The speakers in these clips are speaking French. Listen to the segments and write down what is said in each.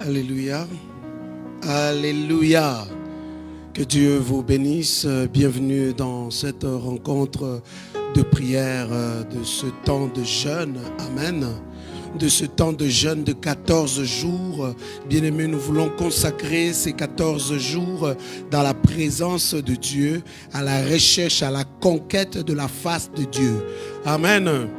Alléluia. Alléluia. Que Dieu vous bénisse. Bienvenue dans cette rencontre de prière de ce temps de jeûne. Amen. De ce temps de jeûne de 14 jours. Bien-aimés, nous voulons consacrer ces 14 jours dans la présence de Dieu, à la recherche, à la conquête de la face de Dieu. Amen.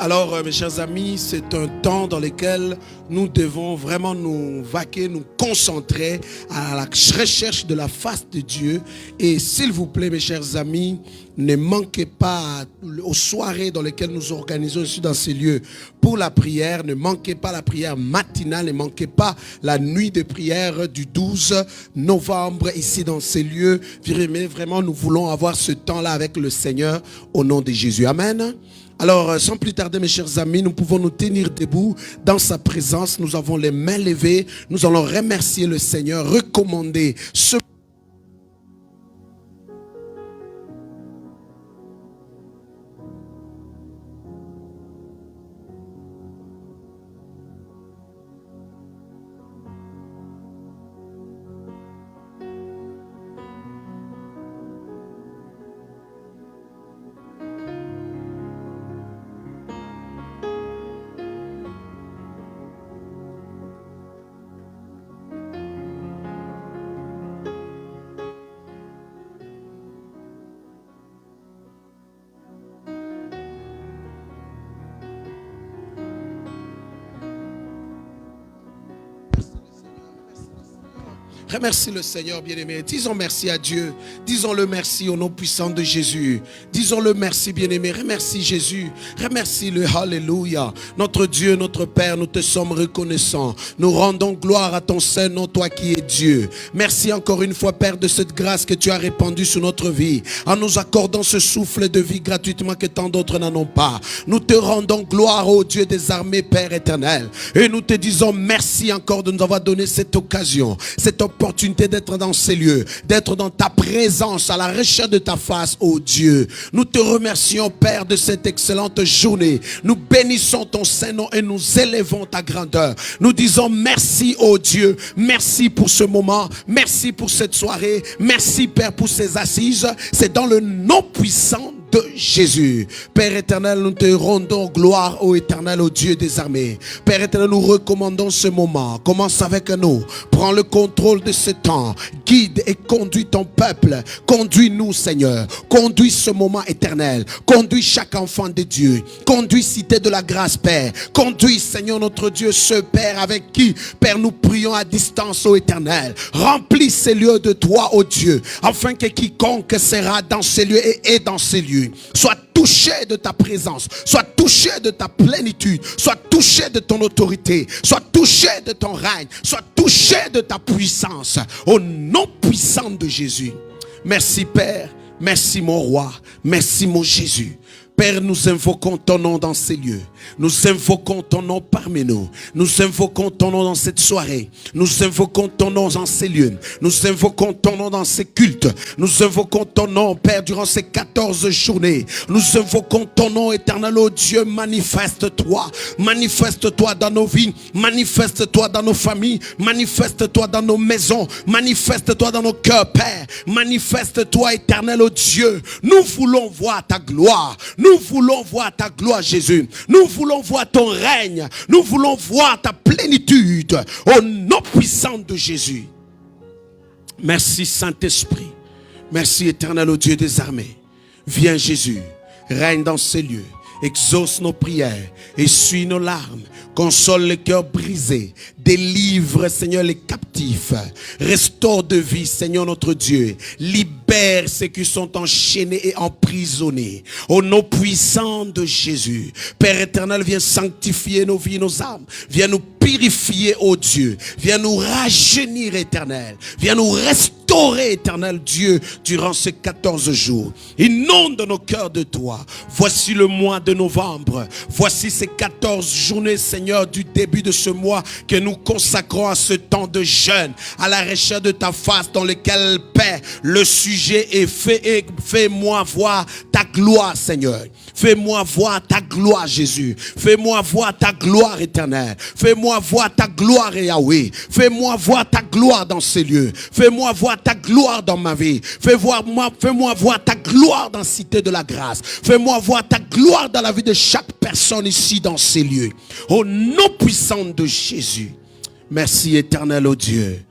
Alors, mes chers amis, c'est un temps dans lequel nous devons vraiment nous vaquer, nous concentrer à la recherche de la face de Dieu. Et s'il vous plaît, mes chers amis, ne manquez pas aux soirées dans lesquelles nous organisons ici dans ces lieux pour la prière. Ne manquez pas la prière matinale, ne manquez pas la nuit de prière du 12 novembre ici dans ces lieux. Vraiment, nous voulons avoir ce temps-là avec le Seigneur au nom de Jésus. Amen. Alors, sans plus tarder, mes chers amis, nous pouvons nous tenir debout dans sa présence. Nous avons les mains levées. Nous allons remercier le Seigneur, recommander ce Remercie le Seigneur, bien-aimé. Disons merci à Dieu. Disons-le merci au nom puissant de Jésus. Disons-le merci, bien-aimé. Remercie Jésus. Remercie-le. Alléluia. Notre Dieu, notre Père, nous te sommes reconnaissants. Nous rendons gloire à ton Saint nom, toi qui es Dieu. Merci encore une fois, Père, de cette grâce que tu as répandue sur notre vie, en nous accordant ce souffle de vie gratuitement que tant d'autres n'en ont pas. Nous te rendons gloire, ô Dieu des armées, Père éternel. Et nous te disons merci encore de nous avoir donné cette occasion, cette opportunité d'être dans ces lieux, d'être dans ta présence, à la recherche de ta face, ô Dieu. Nous te remercions, Père, de cette excellente journée. Nous bénissons ton Saint-Nom et nous élevons ta grandeur. Nous disons merci, ô Dieu. Merci pour ce moment. Merci pour cette soirée. Merci, Père, pour ces assises. C'est dans le nom puissant de Jésus. Père éternel, nous te rendons gloire, ô éternel, ô Dieu des armées. Père éternel, nous recommandons ce moment. Commence avec nous. Prends le contrôle de ce temps. Guide et conduis ton peuple. Conduis-nous, Seigneur. Conduis ce moment éternel. Conduis chaque enfant de Dieu. Conduis Cité de la Grâce, Père. Conduis, Seigneur notre Dieu, ce Père avec qui, Père, nous prions à distance, ô éternel. Remplis ces lieux de toi, ô Dieu, afin que quiconque sera dans ces lieux et est dans ces lieux soit touché de ta présence, soit touché de ta plénitude, soit touché de ton autorité, soit touché de ton règne, soit touché de ta puissance, au nom puissant de Jésus. Merci Père, merci mon roi, merci mon Jésus. Père, nous invoquons ton nom dans ces lieux. Nous invoquons ton nom parmi nous. Nous invoquons ton nom dans cette soirée. Nous invoquons ton nom dans ces lieux. Nous invoquons ton nom dans ces cultes. Nous invoquons ton nom, Père, durant ces 14 journées. Nous invoquons ton nom éternel, ô Dieu. Manifeste-toi. Manifeste-toi dans nos vies. Manifeste-toi dans nos familles. Manifeste-toi dans nos maisons. Manifeste-toi dans nos cœurs, Père. Manifeste-toi, éternel, ô Dieu. Nous voulons voir ta gloire. Nous voulons voir ta gloire, Jésus. Nous voulons voir ton règne. Nous voulons voir ta plénitude. Au nom puissant de Jésus. Merci, Saint-Esprit. Merci, éternel, au Dieu des armées. Viens, Jésus. Règne dans ces lieux. Exauce nos prières. Essuie nos larmes. Console les cœurs brisés. Délivre, Seigneur, les captifs. Restaure de vie, Seigneur notre Dieu. Libère ceux qui sont enchaînés et emprisonnés. Au nom puissant de Jésus. Père éternel, viens sanctifier nos vies, nos âmes. Viens nous purifier, ô Dieu. Viens nous rajeunir, éternel. Viens nous restaurer, éternel Dieu, durant ces 14 jours. Inonde nos cœurs de toi. Voici le mois de novembre. Voici ces 14 journées, Seigneur, du début de ce mois que nous consacrons à ce temps de jeûne, à la recherche de ta face, dans lequel, Père, le sujet est fait et fais-moi voir ta ta gloire, Seigneur. Fais-moi voir ta gloire, Jésus. Fais-moi voir ta gloire éternelle. Fais-moi voir ta gloire, Yahweh. Fais-moi voir ta gloire dans ces lieux. Fais-moi voir ta gloire dans ma vie. Fais-moi voir ta gloire dans la cité de la grâce. Fais-moi voir ta gloire dans la vie de chaque personne ici dans ces lieux. Au nom puissant de Jésus. Merci éternel, ô Dieu.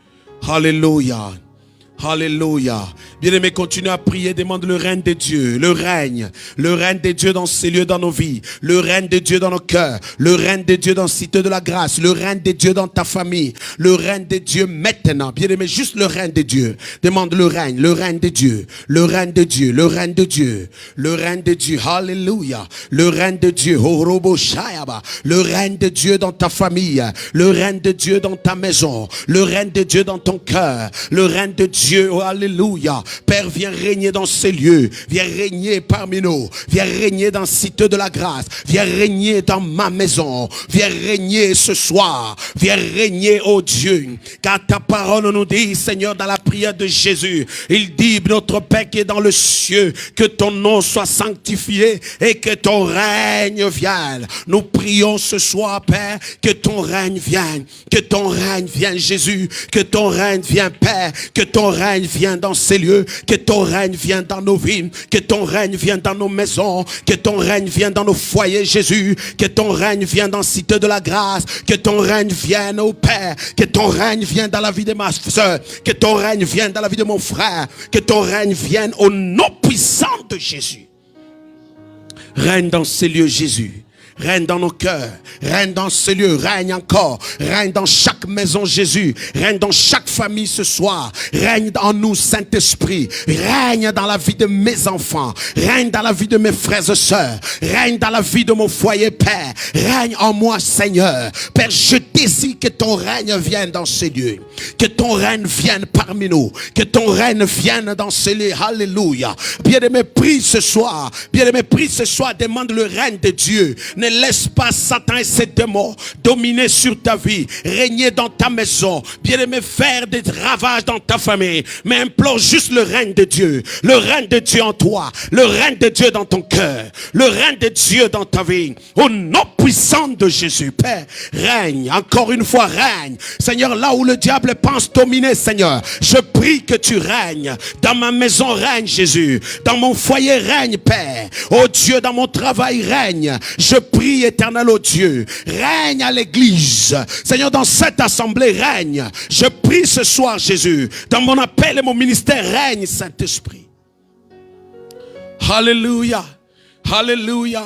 Alléluia. Alléluia. Bien-aimé, continue à prier, demande le règne de Dieu, le règne de Dieu dans ces lieux, dans nos vies, le règne de Dieu dans nos cœurs, le règne de Dieu dans la cité de la grâce, le règne de Dieu dans ta famille, le règne de Dieu maintenant. Bien-aimé, juste le règne de Dieu. Demande le règne de Dieu, le règne de Dieu, le règne de Dieu, le règne de Dieu. Alléluia. Le règne de Dieu, le règne de Dieu dans ta famille, le règne de Dieu dans ta maison, le règne de Dieu dans ton cœur, le règne de Dieu. Oh, alléluia. Père, viens régner dans ces lieux. Viens régner parmi nous. Viens régner dans la cité de la grâce. Viens régner dans ma maison. Viens régner ce soir. Viens régner, oh Dieu. Car ta parole nous dit, Seigneur, dans la prière de Jésus, il dit, notre Père qui est dans le cieux, que ton nom soit sanctifié et que ton règne vienne. Nous prions ce soir, Père, que ton règne vienne. Que ton règne vienne, Jésus. Que ton règne vienne, Père. Que ton règne vienne dans ces lieux, que ton règne vienne dans nos vies, que ton règne vienne dans nos maisons, que ton règne vienne dans nos foyers, Jésus, que ton règne vienne dans la cité de la grâce, que ton règne vienne au Père, que ton règne vienne dans la vie de ma soeur, que ton règne vienne dans la vie de mon frère, que ton règne vienne au nom puissant de Jésus. Règne dans ces lieux, Jésus. Règne dans nos cœurs, règne dans ce lieu, règne encore, règne dans chaque maison, Jésus, règne dans chaque famille ce soir, règne en nous, Saint-Esprit, règne dans la vie de mes enfants, règne dans la vie de mes frères et sœurs, règne dans la vie de mon foyer, Père, règne en moi, Seigneur. Père, je désire que ton règne vienne dans ces lieux, que ton règne vienne parmi nous, que ton règne vienne dans ces lieux, alléluia. Bien-aimé, prie ce soir, bien-aimé, prie ce soir, demande le règne de Dieu. Ne laisse pas Satan et ses démons dominer sur ta vie, régner dans ta maison, bien-aimé, faire des ravages dans ta famille, mais implore juste le règne de Dieu en toi, le règne de Dieu dans ton cœur, le règne de Dieu dans ta vie, au nom puissant de Jésus. Père, règne, encore une fois règne, Seigneur, là où le diable pense dominer, Seigneur, je prie que tu règnes, dans ma maison règne, Jésus, dans mon foyer règne, Père, oh Dieu, dans mon travail règne, je prie, éternel, oh Dieu, règne à l'église. Seigneur, dans cette assemblée, règne. Je prie ce soir, Jésus, dans mon appel et mon ministère, règne, Saint-Esprit. Alléluia. Alléluia.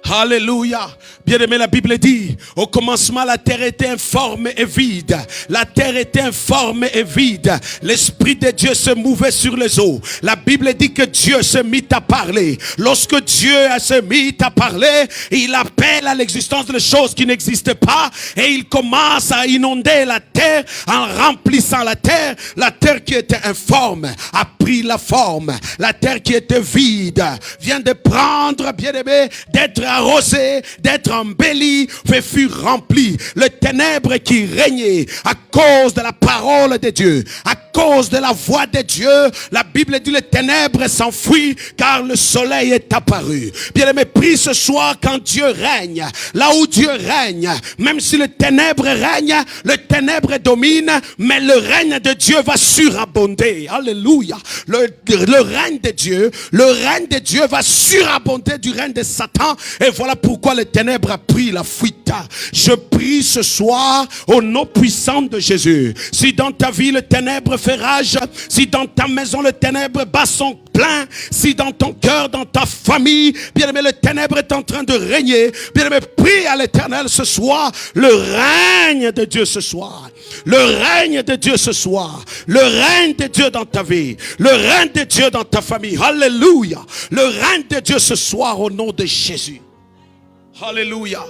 Alléluia. Bien-aimé, la Bible dit, au commencement, la terre était informe et vide. La terre était informe et vide. L'Esprit de Dieu se mouvait sur les eaux. La Bible dit que Dieu se mit à parler. Lorsque Dieu se mit à parler, il appelle à l'existence des choses qui n'existent pas et il commence à inonder la terre en remplissant la terre. La terre qui était informe a pris la forme. La terre qui était vide vient de prendre, bien-aimé, d'être arrosé, d'être embelli, fut rempli. Le ténèbre qui régnait à cause de la parole de Dieu, à cause de la voix de Dieu, la Bible dit le ténèbre s'enfuit car le soleil est apparu. Bien-aimé, prie ce soir quand Dieu règne, là où Dieu règne, même si le ténèbre règne, le ténèbre domine, mais le règne de Dieu va surabonder. Alléluia. Le règne de Dieu va surabonder du règne de Satan. Et voilà pourquoi le ténèbre a pris la fuite. Je prie ce soir au nom puissant de Jésus. Si dans ta vie le ténèbre fait rage, si dans ta maison le ténèbre bat son plein, si dans ton cœur, dans ta famille, bien aimé, le ténèbre est en train de régner, bien aimé, prie à l'Éternel ce soir, le règne de Dieu ce soir, le règne de Dieu ce soir, le règne de Dieu dans ta vie, le règne de Dieu dans ta famille, alléluia, le règne de Dieu ce soir au nom de Jésus. Alléluia.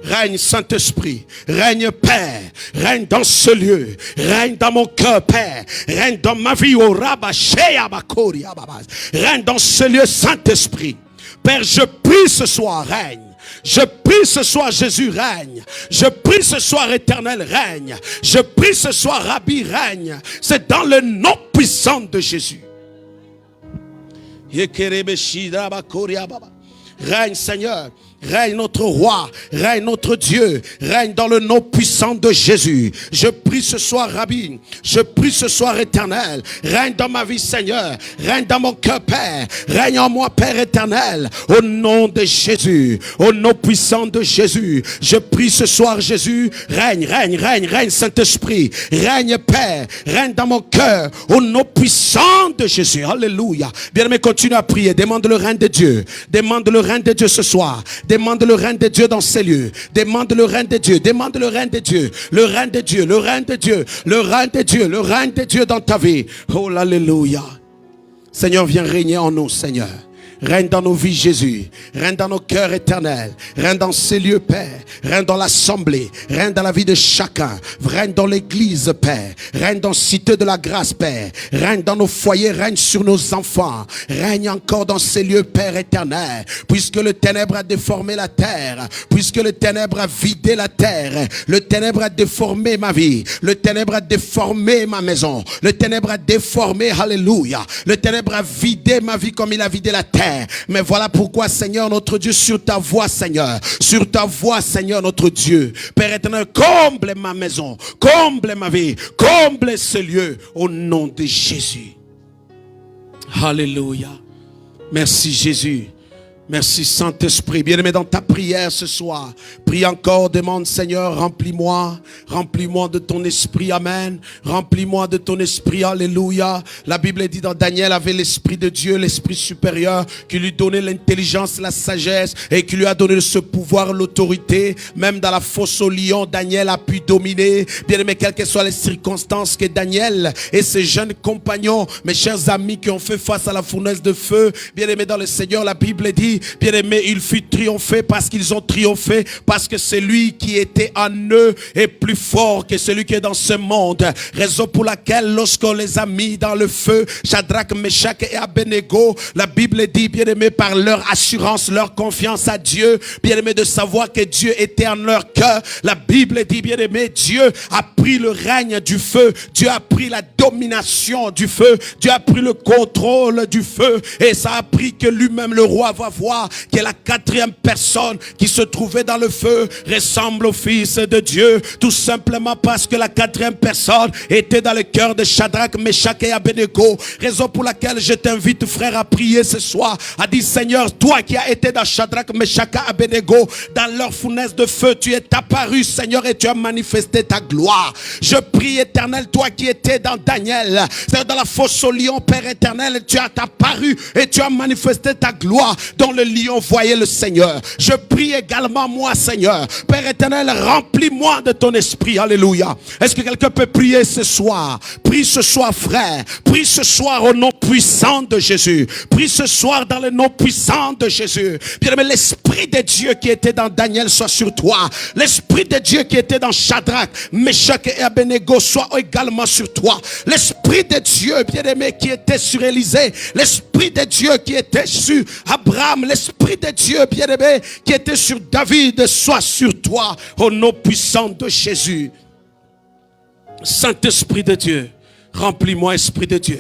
Règne Saint-Esprit, règne Père, règne dans ce lieu, règne dans mon cœur Père, règne dans ma vie au règne dans ce lieu Saint-Esprit. Père, je prie ce soir, règne. Je prie ce soir, Jésus règne. Je prie ce soir, Éternel règne. Je prie ce soir, Rabbi règne. C'est dans le nom puissant de Jésus. Règne, Seigneur. Règne notre roi, règne notre Dieu, règne dans le nom puissant de Jésus. Je prie ce soir, Rabbi, je prie ce soir, Éternel, règne dans ma vie, Seigneur, règne dans mon cœur, Père, règne en moi, Père éternel, au nom de Jésus, au nom puissant de Jésus. Je prie ce soir, Jésus, règne, règne, règne, règne, Saint-Esprit, règne, Père, règne dans mon cœur, au nom puissant de Jésus. Alléluia. Bien-aimé, continue à prier, demande le règne de Dieu, demande le règne de Dieu ce soir. Demande le règne de Dieu dans ces lieux. Demande le règne de Dieu. Demande le règne de Dieu. Le règne de Dieu. Le règne de Dieu. Le règne de Dieu. Le règne de Dieu dans ta vie. Oh, alléluia. Seigneur, viens régner en nous, Seigneur. Règne dans nos vies, Jésus. Règne dans nos cœurs éternels. Règne dans ces lieux, Père. Règne dans l'assemblée. Règne dans la vie de chacun. Règne dans l'église, Père. Règne dans Cité de la Grâce, Père. Règne dans nos foyers. Règne sur nos enfants. Règne encore dans ces lieux, Père éternel. Puisque le ténèbre a déformé la terre. Puisque le ténèbre a vidé la terre. Le ténèbre a déformé ma vie. Le ténèbre a déformé ma maison. Le ténèbre a déformé, alléluia. Le ténèbre a vidé ma vie comme il a vidé la terre. Mais voilà pourquoi, Seigneur notre Dieu, sur ta voie, Seigneur, sur ta voie, Seigneur notre Dieu, Père éternel, comble ma maison, comble ma vie, comble ce lieu, au nom de Jésus. Alléluia. Merci Jésus. Merci Saint-Esprit. Bien-aimé, dans ta prière ce soir, prie encore, demande, Seigneur, remplis-moi de ton esprit, amen. Remplis-moi de ton esprit, alléluia. La Bible dit dans Daniel avait l'esprit de Dieu, l'esprit supérieur, qui lui donnait l'intelligence, la sagesse, et qui lui a donné ce pouvoir, l'autorité. Même dans la fosse au lion, Daniel a pu dominer. Bien-aimé, quelles que soient les circonstances que Daniel et ses jeunes compagnons, mes chers amis, qui ont fait face à la fournaise de feu, bien-aimé dans le Seigneur, la Bible dit, bien-aimé, il fut triomphé parce qu'ils ont triomphé, parce que celui qui était en eux est plus fort que celui qui est dans ce monde. Raison pour laquelle, lorsqu'on les a mis dans le feu, Shadrach, Meshach et Abednego, la Bible dit, bien-aimé, par leur assurance, leur confiance à Dieu, bien-aimé, de savoir que Dieu était en leur cœur, la Bible dit, bien-aimé, Dieu a pris le règne du feu, Dieu a pris la domination du feu, Dieu a pris le contrôle du feu, et ça a pris que lui-même, le roi, va voir que la quatrième personne qui se trouvait dans le feu ressemble au Fils de Dieu, tout simplement parce que la quatrième personne était dans le cœur de Shadrach, Meshach et Abednego. Raison pour laquelle je t'invite, frère, à prier ce soir, à dire, Seigneur, toi qui as été dans Shadrach, Meshach et Abednego, dans leur fournaise de feu, tu es apparu, Seigneur, et tu as manifesté ta gloire. Je prie, Éternel, toi qui étais dans Daniel, c'est dans la fosse au lion, Père éternel, tu as apparu et tu as manifesté ta gloire dans le lion voyait le Seigneur. Je prie également moi, Seigneur, Père éternel, remplis-moi de ton esprit. Alléluia. Est-ce que quelqu'un peut prier ce soir? Prie ce soir, frère. Prie ce soir au nom puissant de Jésus. Prie ce soir dans le nom puissant de Jésus. Bien-aimé, l'esprit de Dieu qui était dans Daniel soit sur toi. L'esprit de Dieu qui était dans Shadrach, Meshach et Abednego soit également sur toi. L'esprit de Dieu, bien-aimé, qui était sur Élisée. L'esprit de Dieu qui était sur Abraham. L'esprit de Dieu, bien-aimé, qui était sur David, soit sur toi, au nom puissant de Jésus. Saint-Esprit de Dieu, remplis-moi, Esprit de Dieu.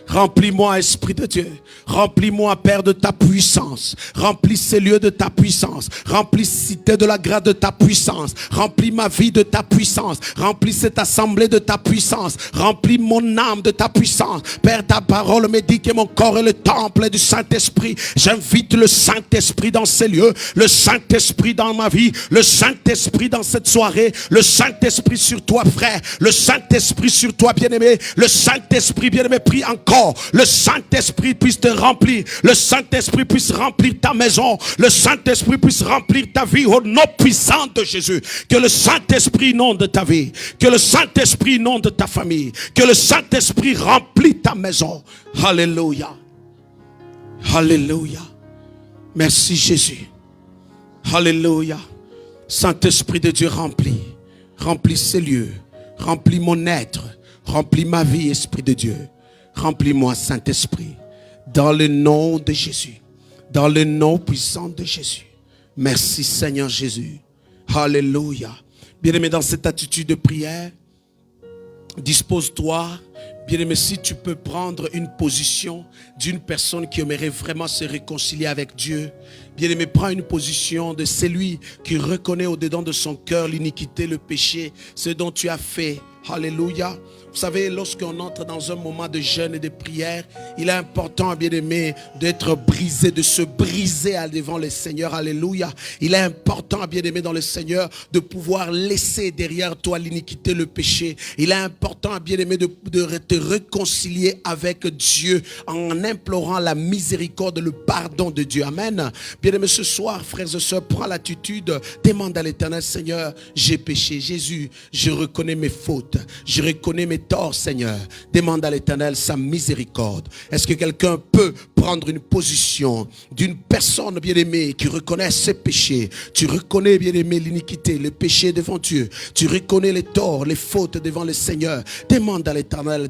Remplis-moi, Esprit de Dieu. Remplis-moi, Père, de ta puissance. Remplis ces lieux de ta puissance. Remplis Cité de la Grâce de ta puissance. Remplis ma vie de ta puissance. Remplis cette assemblée de ta puissance. Remplis mon âme de ta puissance. Père, ta parole me dit que mon corps est le temple du Saint-Esprit. J'invite le Saint-Esprit dans ces lieux. Le Saint-Esprit dans ma vie. Le Saint-Esprit dans cette soirée. Le Saint-Esprit sur toi, frère. Le Saint-Esprit sur toi, bien-aimé. Le Saint-Esprit, bien-aimé, prie encore. Le Saint-Esprit puisse te remplir. Le Saint-Esprit puisse remplir ta maison. Le Saint-Esprit puisse remplir ta vie au nom puissant de Jésus. Que le Saint-Esprit inonde ta vie. Que le Saint-Esprit inonde ta famille. Que le Saint-Esprit remplit ta maison. Alléluia. Alléluia. Merci Jésus. Alléluia. Saint-Esprit de Dieu, remplis. Remplis ces lieux. Remplis mon être. Remplis ma vie, Esprit de Dieu. Remplis-moi, Saint-Esprit, dans le nom de Jésus, dans le nom puissant de Jésus. Merci, Seigneur Jésus. Alléluia. Bien-aimé, dans cette attitude de prière, dispose-toi, Bien-aimé, si tu peux prendre une position d'une personne qui aimerait vraiment se réconcilier avec Dieu, bien-aimé, prends une position de celui qui reconnaît au-dedans de son cœur l'iniquité, le péché, ce dont tu as fait. Alléluia. Vous savez, lorsqu'on entre dans un moment de jeûne et de prière, il est important, bien-aimé, d'être brisé, de se briser devant le Seigneur. Alléluia. Il est important, bien-aimé, dans le Seigneur, de pouvoir laisser derrière toi l'iniquité, le péché. Il est important, bien-aimé, de te réconcilier avec Dieu en implorant la miséricorde, le pardon de Dieu. Amen. Bien-aimé, ce soir, frères et sœurs, prends l'attitude, demande à l'Éternel, Seigneur, j'ai péché. Jésus, je reconnais mes fautes. Je reconnais mes torts, Seigneur. Demande à l'Éternel sa miséricorde. Est-ce que quelqu'un peut prendre une position d'une personne bien-aimée qui reconnaît ses péchés? Tu reconnais, bien-aimé, l'iniquité, le péché devant Dieu. Tu reconnais les torts, les fautes devant le Seigneur. Demande à l'Éternel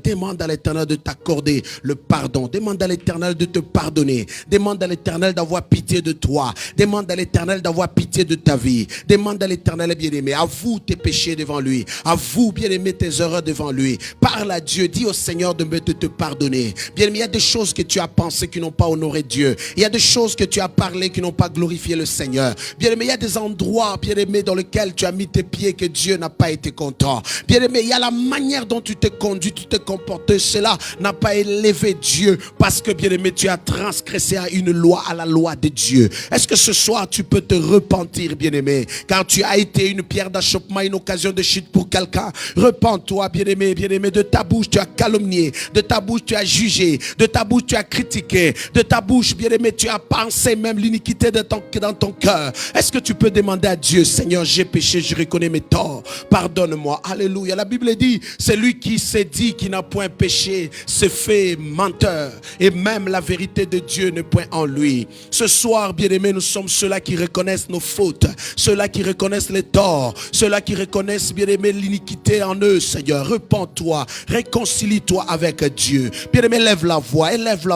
de t'accorder le pardon. Demande à l'Éternel de te pardonner. Demande à l'Éternel d'avoir pitié de toi. Demande à l'Éternel d'avoir pitié de ta vie. Demande à l'Éternel, bien-aimé, avoue tes péchés devant lui. Avoue, bien-aimé, tes erreurs devant lui. Parle à Dieu, dis au Seigneur de te pardonner. Bien-aimé, il y a des choses que tu as pensées qui n'ont pas honoré Dieu. Il y a des choses que tu as parlé qui n'ont pas glorifié le Seigneur. Bien-aimé, il y a des endroits, bien-aimé, dans lesquels tu as mis tes pieds que Dieu n'a pas été content. Bien-aimé, il y a la manière dont tu t'es conduit, tu t'es comporté. Cela n'a pas élevé Dieu parce que, bien-aimé, tu as transgressé à une loi, à la loi de Dieu. Est-ce que ce soir tu peux te repentir, bien-aimé, car tu as été une pierre d'achoppement, une occasion de chute pour quelqu'un? Repends-toi, bien-aimé, bien-aimé. De ta bouche tu as calomnié, de ta bouche tu as jugé, de ta bouche tu as critiqué, de ta bouche, bien-aimé, tu as pensé même l'iniquité dans ton cœur. Est-ce que tu peux demander à Dieu, Seigneur, j'ai péché, je reconnais mes torts, pardonne-moi. Alléluia. La Bible dit, celui qui s'est dit qu'il n'a point péché se fait menteur, et même la vérité de Dieu n'est point en lui. Ce soir, bien-aimé, nous sommes ceux-là qui reconnaissent nos fautes, ceux-là qui reconnaissent les torts, ceux-là qui reconnaissent, bien-aimé, l'iniquité en eux. Seigneur, repens-toi, réconcilie-toi avec Dieu. Bien-aimé, élève la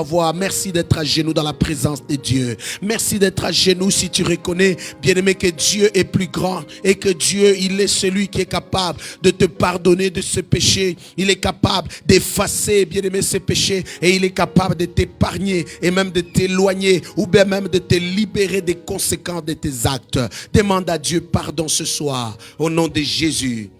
voix. Merci d'être à genoux dans la présence de Dieu. Merci d'être à genoux si tu reconnais, bien-aimé, que Dieu est plus grand et que Dieu, il est celui qui est capable de te pardonner de ce péché. Il est capable d'effacer, bien-aimé, ces péchés, et il est capable de t'épargner et même de t'éloigner ou bien même de te libérer des conséquences de tes actes. Demande à Dieu pardon ce soir au nom de Jésus.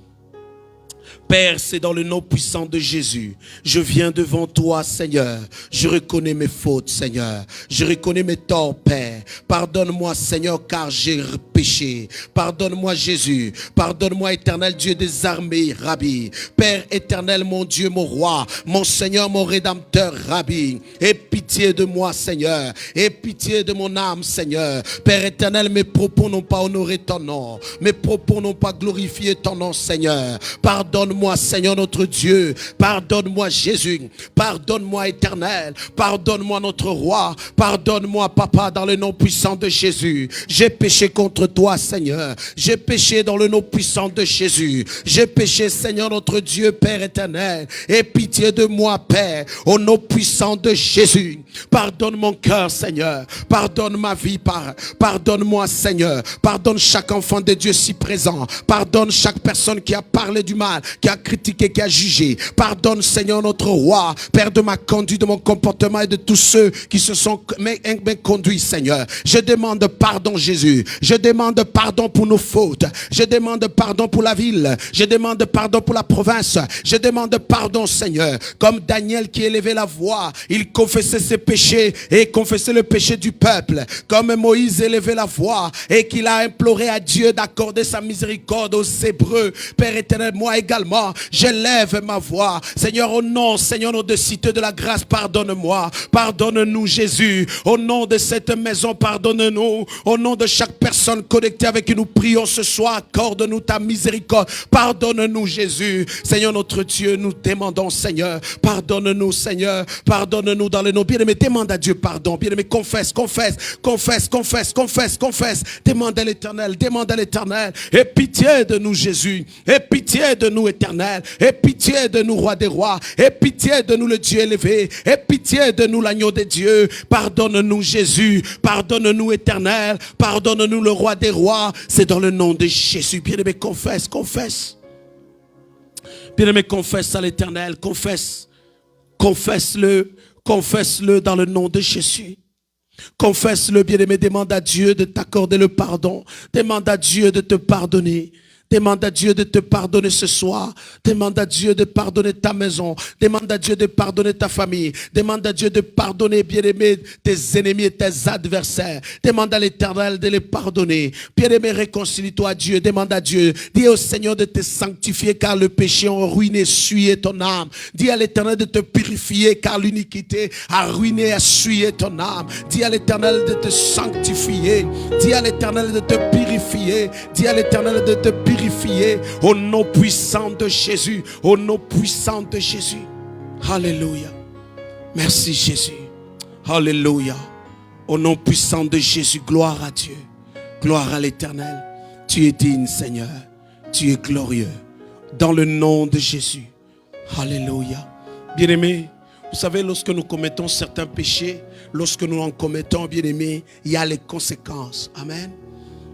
Père, c'est dans le nom puissant de Jésus. Je viens devant toi, Seigneur. Je reconnais mes fautes, Seigneur. Je reconnais mes torts, Père. Pardonne-moi, Seigneur, car j'ai péché. Pardonne-moi, Jésus. Pardonne-moi, éternel Dieu des armées, Rabbi. Père éternel, mon Dieu, mon roi, mon Seigneur, mon Rédempteur, Rabbi. Aie pitié de moi, Seigneur. Aie pitié de mon âme, Seigneur. Père éternel, mes propos n'ont pas honoré ton nom. Mes propos n'ont pas glorifié ton nom, Seigneur. Pardonne-moi, Seigneur notre Dieu. Pardonne-moi, Jésus. Pardonne-moi, éternel. Pardonne-moi, notre roi. Pardonne-moi, Papa, dans le nom puissant de Jésus. J'ai péché contre toi, Seigneur. J'ai péché dans le nom puissant de Jésus. J'ai péché, Seigneur notre Dieu, Père éternel. Aie pitié de moi, Père, au nom puissant de Jésus. Pardonne mon cœur, Seigneur. Pardonne ma vie, pardonne-moi, Seigneur. Pardonne chaque enfant de Dieu si présent. Pardonne chaque personne qui a parlé du mal, qui a critiqué, qui a jugé. Pardonne, Seigneur notre roi, Père, de ma conduite, de mon comportement et de tous ceux qui se sont bien conduits, Seigneur. Je demande pardon, Jésus. Je demande pardon pour nos fautes. Je demande pardon pour la ville. Je demande pardon pour la province. Je demande pardon, Seigneur. Comme Daniel qui élevait la voix, il confessait ses péchés et confessait le péché du peuple. Comme Moïse élevait la voix et qu'il a imploré à Dieu d'accorder sa miséricorde aux Hébreux. Père éternel, moi également, j'élève ma voix. Seigneur, au nom, Seigneur, de cité de la grâce, pardonne-moi. Pardonne-nous, Jésus. Au nom de cette maison, pardonne-nous. Au nom de chaque personne connectée avec qui nous prions ce soir, accorde-nous ta miséricorde. Pardonne-nous, Jésus. Seigneur, notre Dieu, nous demandons, Seigneur, pardonne-nous, Seigneur. Pardonne-nous dans le nom. Bien-aimé, demande à Dieu pardon. Bien-aimé, confesse. Demande à l'Éternel. Aie pitié de nous, Jésus. Aie pitié de nous, éternel. Aie pitié de nous, roi des rois. Aie pitié de nous, le Dieu élevé. Aie pitié de nous, l'agneau de Dieu. Pardonne-nous, Jésus. Pardonne-nous, éternel. Pardonne-nous, le roi des rois. C'est dans le nom de Jésus. Bien-aimé, confesse. Bien-aimé, confesse à l'Éternel. Confesse. Confesse-le, confesse-le dans le nom de Jésus. Confesse-le, bien-aimé, demande à Dieu de t'accorder le pardon. Demande à Dieu de te pardonner. Demande à Dieu de te pardonner ce soir. Demande à Dieu de pardonner ta maison. Demande à Dieu de pardonner ta famille. Demande à Dieu de pardonner, bien-aimé, tes ennemis et tes adversaires. Demande à l'Éternel de les pardonner. Bien-aimé, réconcilie-toi à Dieu. Demande à Dieu. Dis au Seigneur de te sanctifier car le péché a ruiné, essuyé ton âme. Dis à l'Éternel de te purifier car l'iniquité a ruiné, essuyé ton âme. Dis à l'Éternel de te sanctifier. Dis à l'Éternel de te purifier. Dis à l'Éternel de te purifier au nom puissant de Jésus. Au nom puissant de Jésus. Alléluia. Merci Jésus. Alléluia. Au nom puissant de Jésus. Gloire à Dieu. Gloire à l'Éternel. Tu es digne, Seigneur. Tu es glorieux. Dans le nom de Jésus. Alléluia. Bien-aimés, vous savez, lorsque nous commettons certains péchés, lorsque nous en commettons, bien-aimés, il y a les conséquences. Amen.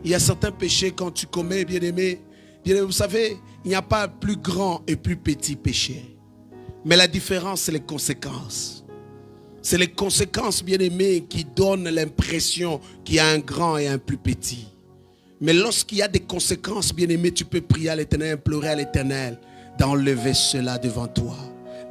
Il y a certains péchés quand tu commets, bien-aimés. Bien-aimés, vous savez, il n'y a pas plus grand et plus petit péché. Mais la différence, c'est les conséquences. C'est les conséquences, bien-aimés, qui donnent l'impression qu'il y a un grand et un plus petit. Mais lorsqu'il y a des conséquences, bien-aimés, tu peux prier à l'Éternel, implorer à l'Éternel d'enlever cela devant toi,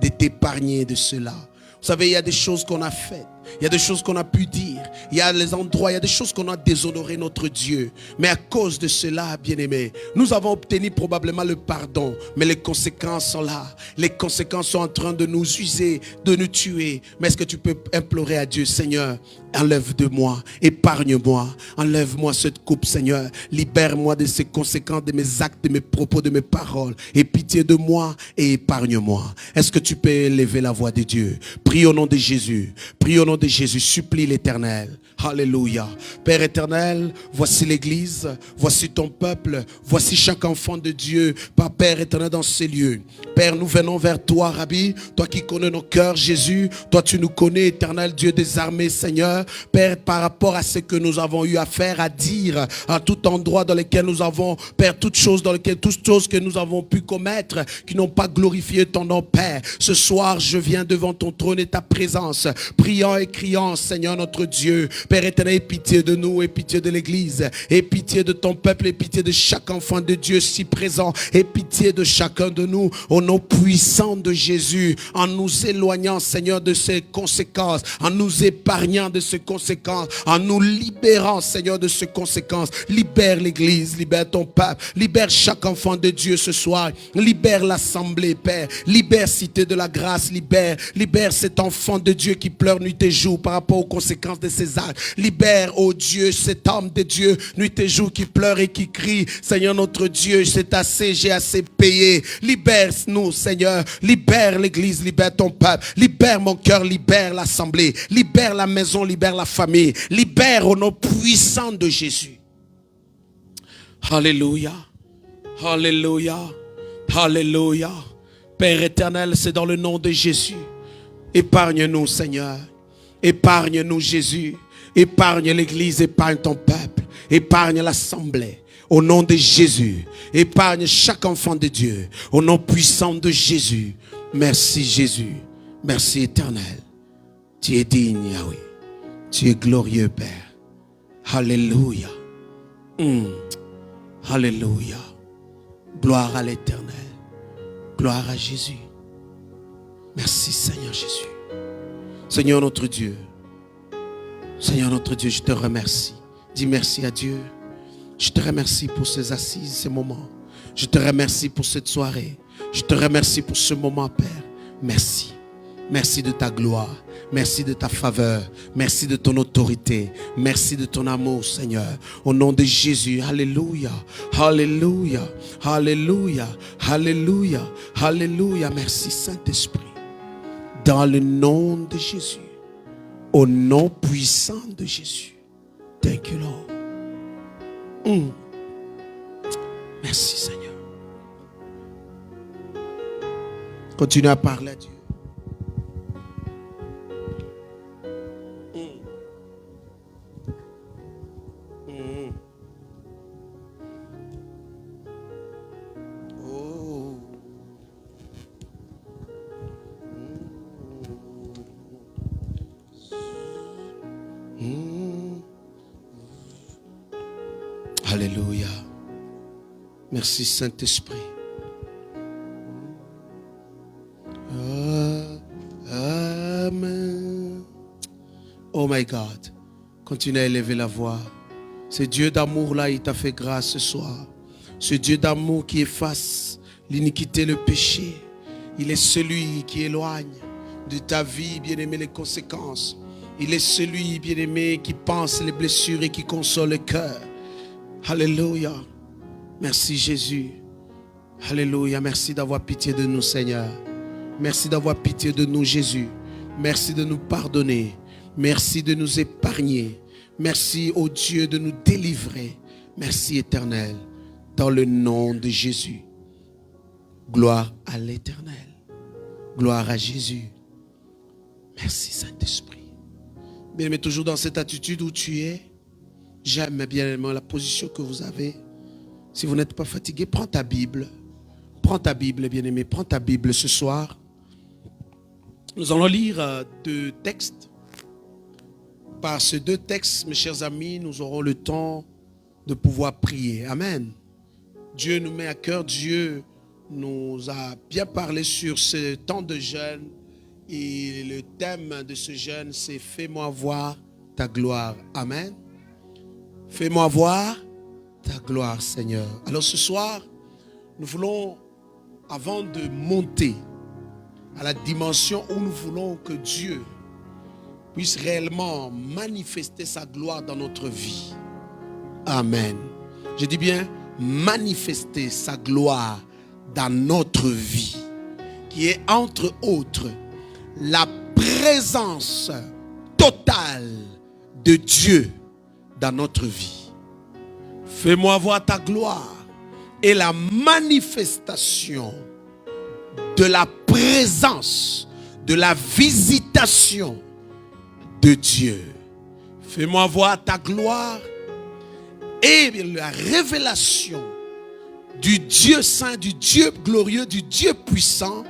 de t'épargner de cela. Vous savez, il y a des choses qu'on a faites. Il y a des choses qu'on a pu dire. Il y a les endroits, il y a des choses qu'on a déshonoré notre Dieu. Mais à cause de cela, bien-aimés, nous avons obtenu probablement le pardon. Mais les conséquences sont là. Les conséquences sont en train de nous user, de nous tuer. Mais est-ce que tu peux implorer à Dieu, Seigneur, enlève de moi, épargne-moi, enlève-moi cette coupe, Seigneur. Libère-moi de ces conséquences de mes actes, de mes propos, de mes paroles. Aie pitié de moi et épargne-moi. Est-ce que tu peux élever la voix de Dieu? Prie au nom de Jésus. Prie au nom de Jésus. Supplie l'Éternel. Alléluia. Père éternel, voici l'église, voici ton peuple, voici chaque enfant de Dieu, par Père éternel dans ces lieux. Père, nous venons vers toi, Rabbi, toi qui connais nos cœurs, Jésus, toi tu nous connais, éternel Dieu des armées, Seigneur. Père, par rapport à ce que nous avons eu à faire, à dire, à tout endroit dans lequel nous avons, Père, toutes choses que nous avons pu commettre, qui n'ont pas glorifié ton nom, Père. Ce soir, je viens devant ton trône et ta présence, priant et criant, Seigneur notre Dieu. Père éternel, aie pitié de nous, aie pitié de l'église, aie pitié de ton peuple, aie pitié de chaque enfant de Dieu si présent, aie pitié de chacun de nous, au nom puissant de Jésus, en nous éloignant, Seigneur, de ces conséquences, en nous épargnant de ces conséquences, en nous libérant, Seigneur, de ces conséquences. Libère l'église, libère ton peuple, libère chaque enfant de Dieu ce soir, libère l'assemblée, Père, libère Cité de la Grâce, libère cet enfant de Dieu qui pleure nuit et jour par rapport aux conséquences de ses actes. Libère, oh Dieu, cet homme de Dieu, nuit et jour, qui pleure et qui crie, Seigneur notre Dieu, c'est assez, j'ai assez payé. Libère-nous, Seigneur, libère l'église, libère ton peuple, libère mon cœur, libère l'assemblée, libère la maison, libère la famille, libère au nom puissant de Jésus. Alléluia, alléluia, alléluia. Père éternel, c'est dans le nom de Jésus. Épargne-nous, Seigneur. Épargne-nous, Jésus. Épargne l'église, épargne ton peuple, épargne l'assemblée. Au nom de Jésus, épargne chaque enfant de Dieu. Au nom puissant de Jésus. Merci Jésus. Merci éternel. Tu es digne, Yahweh. Tu es glorieux, Père. Alléluia. Alléluia. Gloire à l'Éternel. Gloire à Jésus. Merci Seigneur Jésus. Seigneur notre Dieu. Seigneur notre Dieu, je te remercie. Dis merci à Dieu. Je te remercie pour ces assises, ces moments. Je te remercie pour cette soirée. Je te remercie pour ce moment, Père. Merci. Merci de ta gloire. Merci de ta faveur. Merci de ton autorité. Merci de ton amour, Seigneur. Au nom de Jésus. Alléluia. Alléluia. Alléluia. Alléluia. Alléluia. Merci, Saint-Esprit. Dans le nom de Jésus. Au nom puissant de Jésus. Thank you, Lord. Merci, Seigneur. Continue à parler à Dieu. Alléluia. Merci Saint-Esprit. Amen. Oh my God. Continue à élever la voix. Ce Dieu d'amour là, il t'a fait grâce ce soir. Ce Dieu d'amour qui efface l'iniquité, le péché. Il est celui qui éloigne de ta vie, bien-aimé, les conséquences. Il est celui, bien-aimé, qui pense les blessures et qui console le cœur. Alléluia. Merci Jésus. Alléluia. Merci d'avoir pitié de nous, Seigneur. Merci d'avoir pitié de nous, Jésus. Merci de nous pardonner. Merci de nous épargner. Merci, ô Dieu, de nous délivrer. Merci, Éternel. Dans le nom de Jésus. Gloire à l'Éternel. Gloire à Jésus. Merci, Saint-Esprit. Bien, mais toujours dans cette attitude où tu es, j'aime bien la position que vous avez. Si vous n'êtes pas fatigué, prends ta Bible. Prends ta Bible, bien-aimé. Prends ta Bible ce soir. Nous allons lire deux textes. Par ces deux textes, mes chers amis, nous aurons le temps de pouvoir prier. Amen. Dieu nous met à cœur. Dieu nous a bien parlé sur ce temps de jeûne. Et le thème de ce jeûne, c'est « Fais-moi voir ta gloire ». Amen. Fais-moi voir ta gloire, Seigneur. Alors ce soir, nous voulons, avant de monter à la dimension où nous voulons que Dieu puisse réellement manifester sa gloire dans notre vie. Amen. Je dis bien manifester sa gloire dans notre vie, qui est entre autres la présence totale de Dieu dans notre vie. Fais-moi voir ta gloire et la manifestation de la présence, de la visitation de Dieu. Fais-moi voir ta gloire et la révélation du Dieu saint, du Dieu glorieux, du Dieu puissant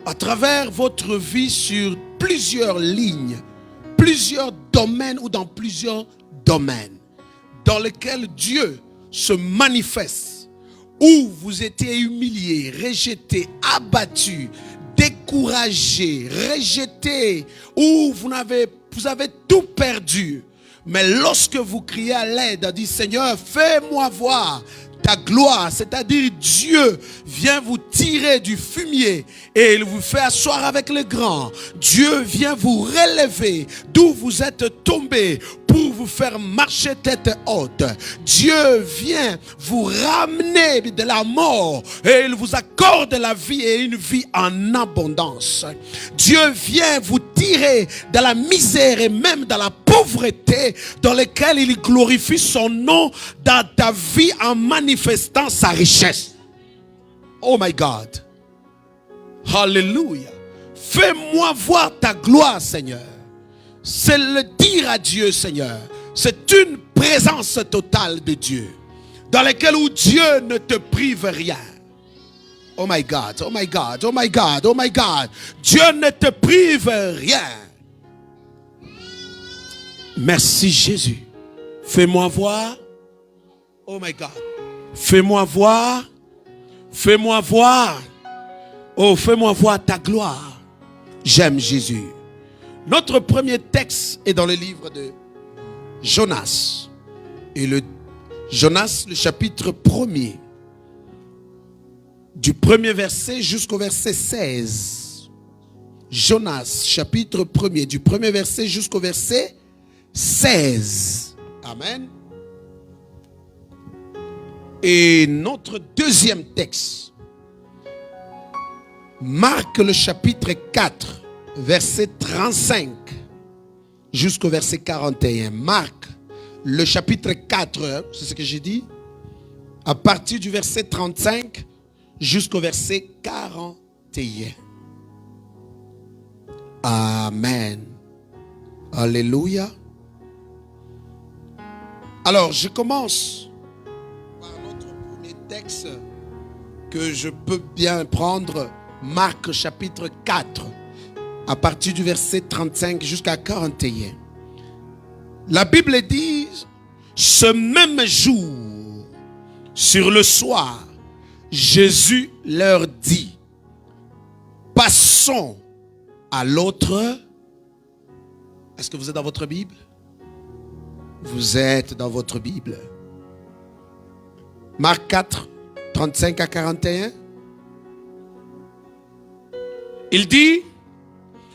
à travers votre vie sur plusieurs lignes, plusieurs domaines ou dans plusieurs domaines dans lesquels Dieu se manifeste, où vous étiez humilié, rejeté, abattu, découragé, rejeté, où vous avez tout perdu. Mais lorsque vous criez à l'aide, dit Seigneur, fais-moi voir ta gloire, c'est-à-dire Dieu vient vous tirer du fumier et il vous fait asseoir avec les grands. Dieu vient vous relever d'où vous êtes tombé pour vous faire marcher tête haute. Dieu vient vous ramener de la mort et il vous accorde la vie et une vie en abondance. Dieu vient vous tirer de la misère et même de la pauvreté dans laquelle il glorifie son nom dans ta vie en manifestant sa richesse. Oh my God. Hallelujah. Fais-moi voir ta gloire, Seigneur. C'est le dire à Dieu, Seigneur. C'est une présence totale de Dieu dans laquelle où Dieu ne te prive rien. Oh my God, oh my God, oh my God, oh my God. Dieu ne te prive rien. Merci Jésus. Fais-moi voir. Oh my God. Fais-moi voir. Fais-moi voir. Oh, fais-moi voir ta gloire. J'aime Jésus. Notre premier texte est dans le livre de Jonas. Et Jonas, le chapitre 1er. Du premier verset jusqu'au verset 16. Jonas, chapitre 1er. Du premier verset jusqu'au verset 16. Amen. Et notre deuxième texte, Marc le chapitre 4, verset 35 jusqu'au verset 41. Marc le chapitre 4, c'est ce que j'ai dit, à partir du verset 35 jusqu'au verset 41. Amen. Alléluia. Alors, je commence par notre premier texte que je peux bien prendre, Marc chapitre 4, à partir du verset 35 jusqu'à 41. La Bible dit, ce même jour, Sur le soir, Jésus leur dit, passons à l'autre. Est-ce que vous êtes dans votre Bible? Vous êtes dans votre Bible. Marc 4, 35 à 41. Il dit,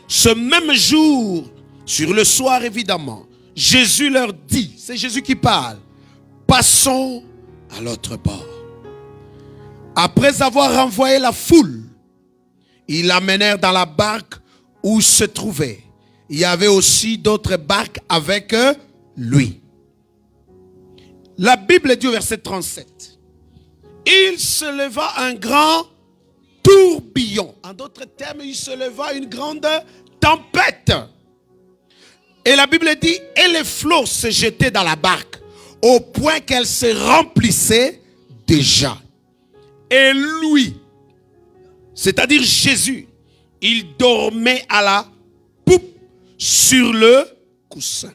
ce même jour, sur le soir évidemment, Jésus leur dit, c'est Jésus qui parle, passons à l'autre bord. Après avoir renvoyé la foule, ils l'amenèrent dans la barque où se trouvait. Il y avait aussi d'autres barques avec lui. La Bible dit au verset 37, il se leva un grand tourbillon. En d'autres termes, il se leva une grande tempête. Et la Bible dit, et les flots se jetaient dans la barque, au point qu'elle se remplissait déjà. Et lui, c'est-à-dire Jésus, il dormait à la poupe sur le coussin.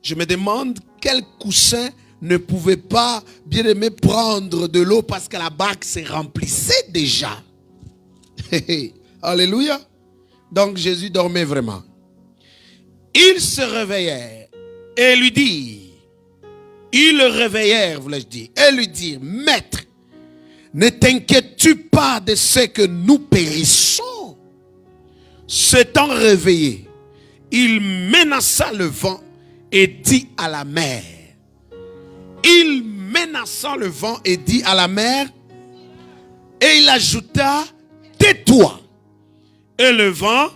Je me demande quel coussin ne pouvait pas, bien aimé, prendre de l'eau parce que la barque se remplissait déjà. Alléluia. Donc Jésus dormait vraiment. Ils se réveillèrent et lui dirent, ils le réveillèrent, voulais-je dire, et lui dirent, maître, ne t'inquiètes-tu pas de ce que nous périssons? S'étant réveillé, il menaça le vent et dit à la mer. Il menaça le vent et dit à la mer, et il ajouta, tais-toi. Et le vent,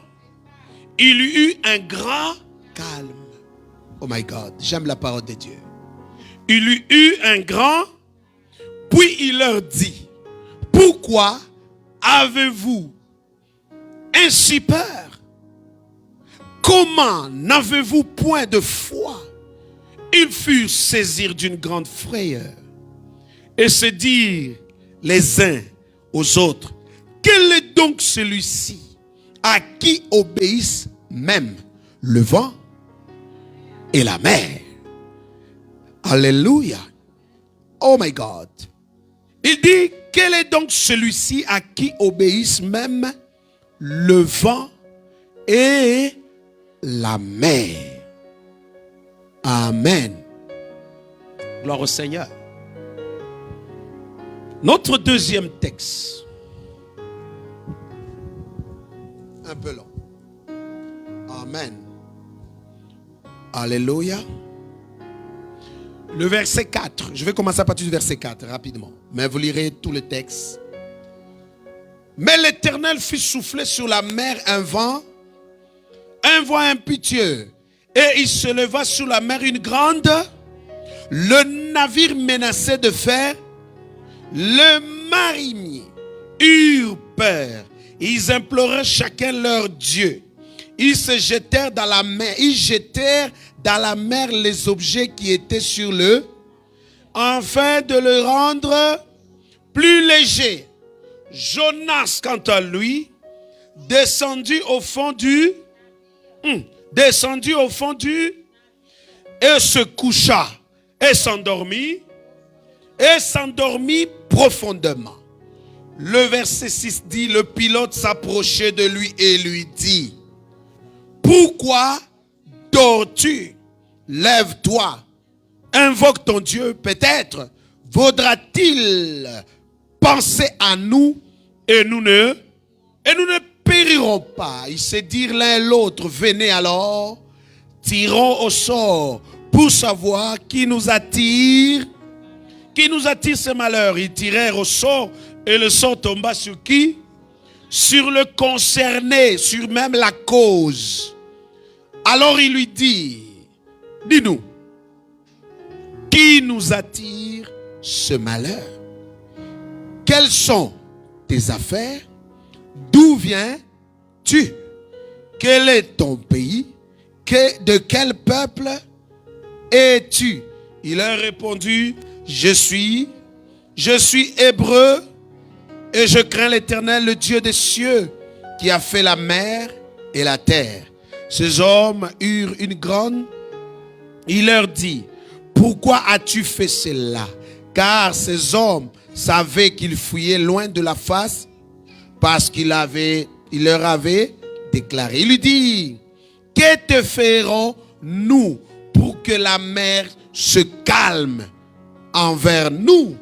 il eut un grand calme. Oh my God, j'aime la parole de Dieu. Il eut un grand, puis il leur dit, pourquoi avez-vous ainsi peur? Comment n'avez-vous point de foi? Ils furent saisis d'une grande frayeur et se dirent les uns aux autres, quel est donc celui-ci à qui obéissent même le vent et la mer? Alléluia. Oh my God. Il dit, quel est donc celui-ci à qui obéissent même le vent et la mer? Amen. Gloire au Seigneur. Notre deuxième texte. Un peu long. Amen. Alléluia. Le verset 4. Je vais commencer à partir du verset 4 rapidement. Mais vous lirez tout le texte. Mais l'Éternel fit souffler sur la mer un vent impétueux. Et il se leva sur la mer une grande. Le navire menaçait de faire. Le marinier eurent peur. Ils implorèrent chacun leur Dieu. Ils se jetèrent dans la mer. Ils jetèrent dans la mer les objets qui étaient sur le, afin de le rendre plus léger. Jonas, quant à lui, descendit au fond du, et se coucha et s'endormit profondément. Le verset 6 dit, le pilote s'approchait de lui et lui dit, pourquoi dors-tu? Lève-toi, invoque ton Dieu, peut-être vaudra-t-il penser à nous et nous ne périrons pas. Ils se dirent l'un l'autre, venez alors, tirons au sort pour savoir qui nous attire ce malheur. Ils tirèrent au sort et le sort tomba sur qui? Sur le concerné, sur même la cause. Alors il lui dit, dis-nous, qui nous attire ce malheur? Quelles sont tes affaires? D'où viens-tu? Quel est ton pays? De quel peuple es-tu? Il a répondu, je suis hébreu et je crains l'Éternel, le Dieu des cieux, qui a fait la mer et la terre. Ces hommes eurent une grande. Il leur dit, pourquoi as-tu fait cela? car ces hommes savaient qu'il fuyait loin de la face parce qu'il leur avait déclaré. Il lui dit, que te ferons-nous pour que la mer se calme envers nous?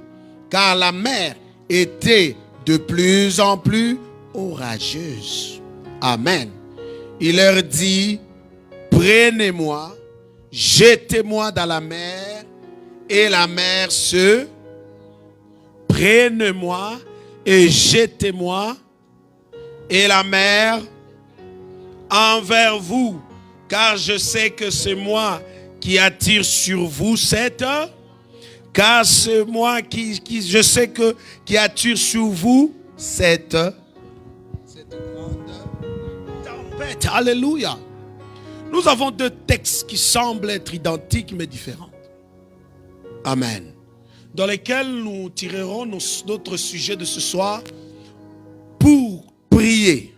Car la mer était de plus en plus orageuse. Amen. Il leur dit, prenez-moi, jetez-moi dans la mer, et la mer se... Prenez-moi et jetez-moi, et la mer envers vous, car je sais que c'est moi qui attire sur vous cette... Car c'est moi je sais que qui attire sur vous cette grande tempête. Alléluia. Nous avons deux textes qui semblent être identiques mais différents. Amen. Dans lesquels nous tirerons notre sujet de ce soir pour prier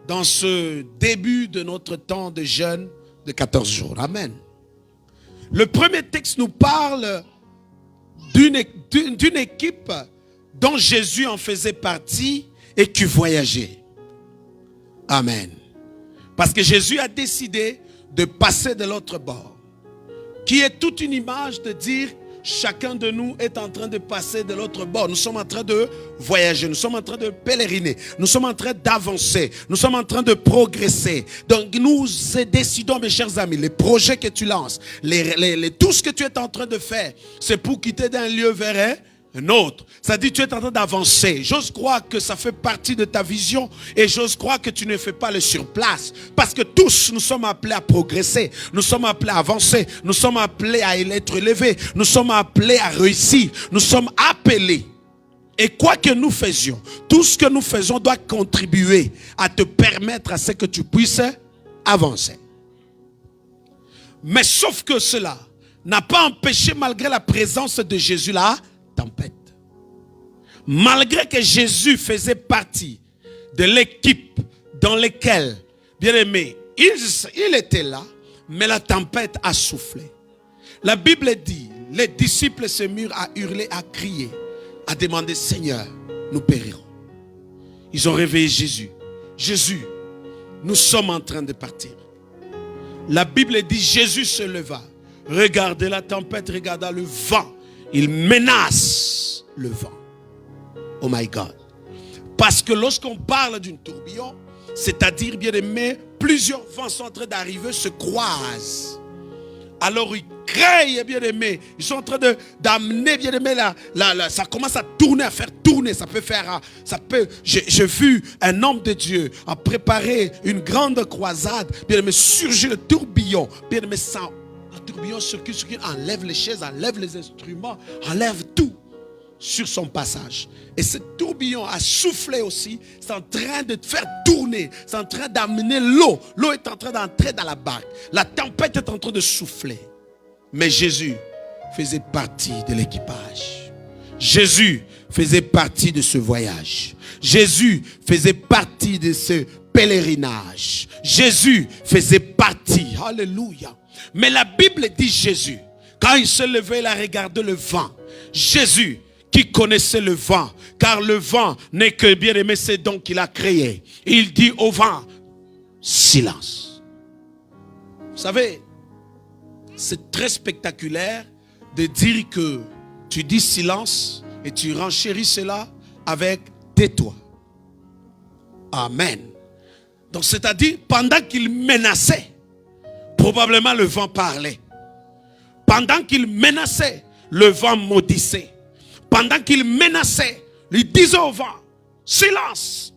dans ce début de notre temps de jeûne de 14 jours. Amen. Le premier texte nous parle d'une équipe dont Jésus en faisait partie et qui voyageait. Amen. Parce que Jésus a décidé de passer de l'autre bord, qui est toute une image de dire chacun de nous est en train de passer de l'autre bord. Nous sommes en train de voyager, nous sommes en train de pèleriner, nous sommes en train d'avancer, nous sommes en train de progresser. Donc nous décidons, mes chers amis, les projets que tu lances, tout ce que tu es en train de faire, c'est pour quitter d'un lieu vers un autre. Ça dit tu es en train d'avancer. J'ose croire que ça fait partie de ta vision et j'ose croire que tu ne fais pas le surplace. Parce que tous nous sommes appelés à progresser. Nous sommes appelés à avancer. Nous sommes appelés à être élevés. Nous sommes appelés à réussir. Nous sommes appelés. Et quoi que nous faisions, tout ce que nous faisons doit contribuer à te permettre à ce que tu puisses avancer. Mais sauf que cela n'a pas empêché, malgré la présence de Jésus là, tempête. Malgré que Jésus faisait partie de l'équipe dans laquelle, bien aimé, il était là, mais la tempête a soufflé. La Bible dit, les disciples se mirent à hurler, à crier, à demander, Seigneur, nous périrons. Ils ont réveillé Jésus. Jésus, nous sommes en train de partir. La Bible dit, Jésus se leva, regardez la tempête, regarda le vent. Il menace le vent. Oh my God. Parce que lorsqu'on parle d'une tourbillon, c'est-à-dire, bien aimé, plusieurs vents sont en train d'arriver, se croisent. Alors ils créent, bien aimé, ils sont en train d'amener, bien aimé, ça commence à tourner, à faire tourner. J'ai vu un homme de Dieu a préparé une grande croisade, bien aimé, surgit le tourbillon, bien aimé, ça. Le tourbillon circule, enlève les chaises, enlève les instruments, enlève tout sur son passage. Et ce tourbillon a soufflé aussi, c'est en train de faire tourner, c'est en train d'amener l'eau. L'eau est en train d'entrer dans la barque. La tempête est en train de souffler. Mais Jésus faisait partie de l'équipage. Jésus faisait partie de ce voyage. Jésus faisait partie de ce pèlerinage. Jésus faisait partie. Alléluia. Mais la Bible dit Jésus, quand il se levait, il a regardé le vent. Jésus, qui connaissait le vent, car le vent n'est que bien aimé, c'est donc qu'il a créé. Il dit au vent, silence. Vous savez, c'est très spectaculaire de dire que tu dis silence et tu renchéris cela avec tais-toi. Amen. Donc c'est-à-dire, pendant qu'il menaçait, probablement le vent parlait. Pendant qu'il menaçait, le vent maudissait. Pendant qu'il menaçait, il disait au vent, silence,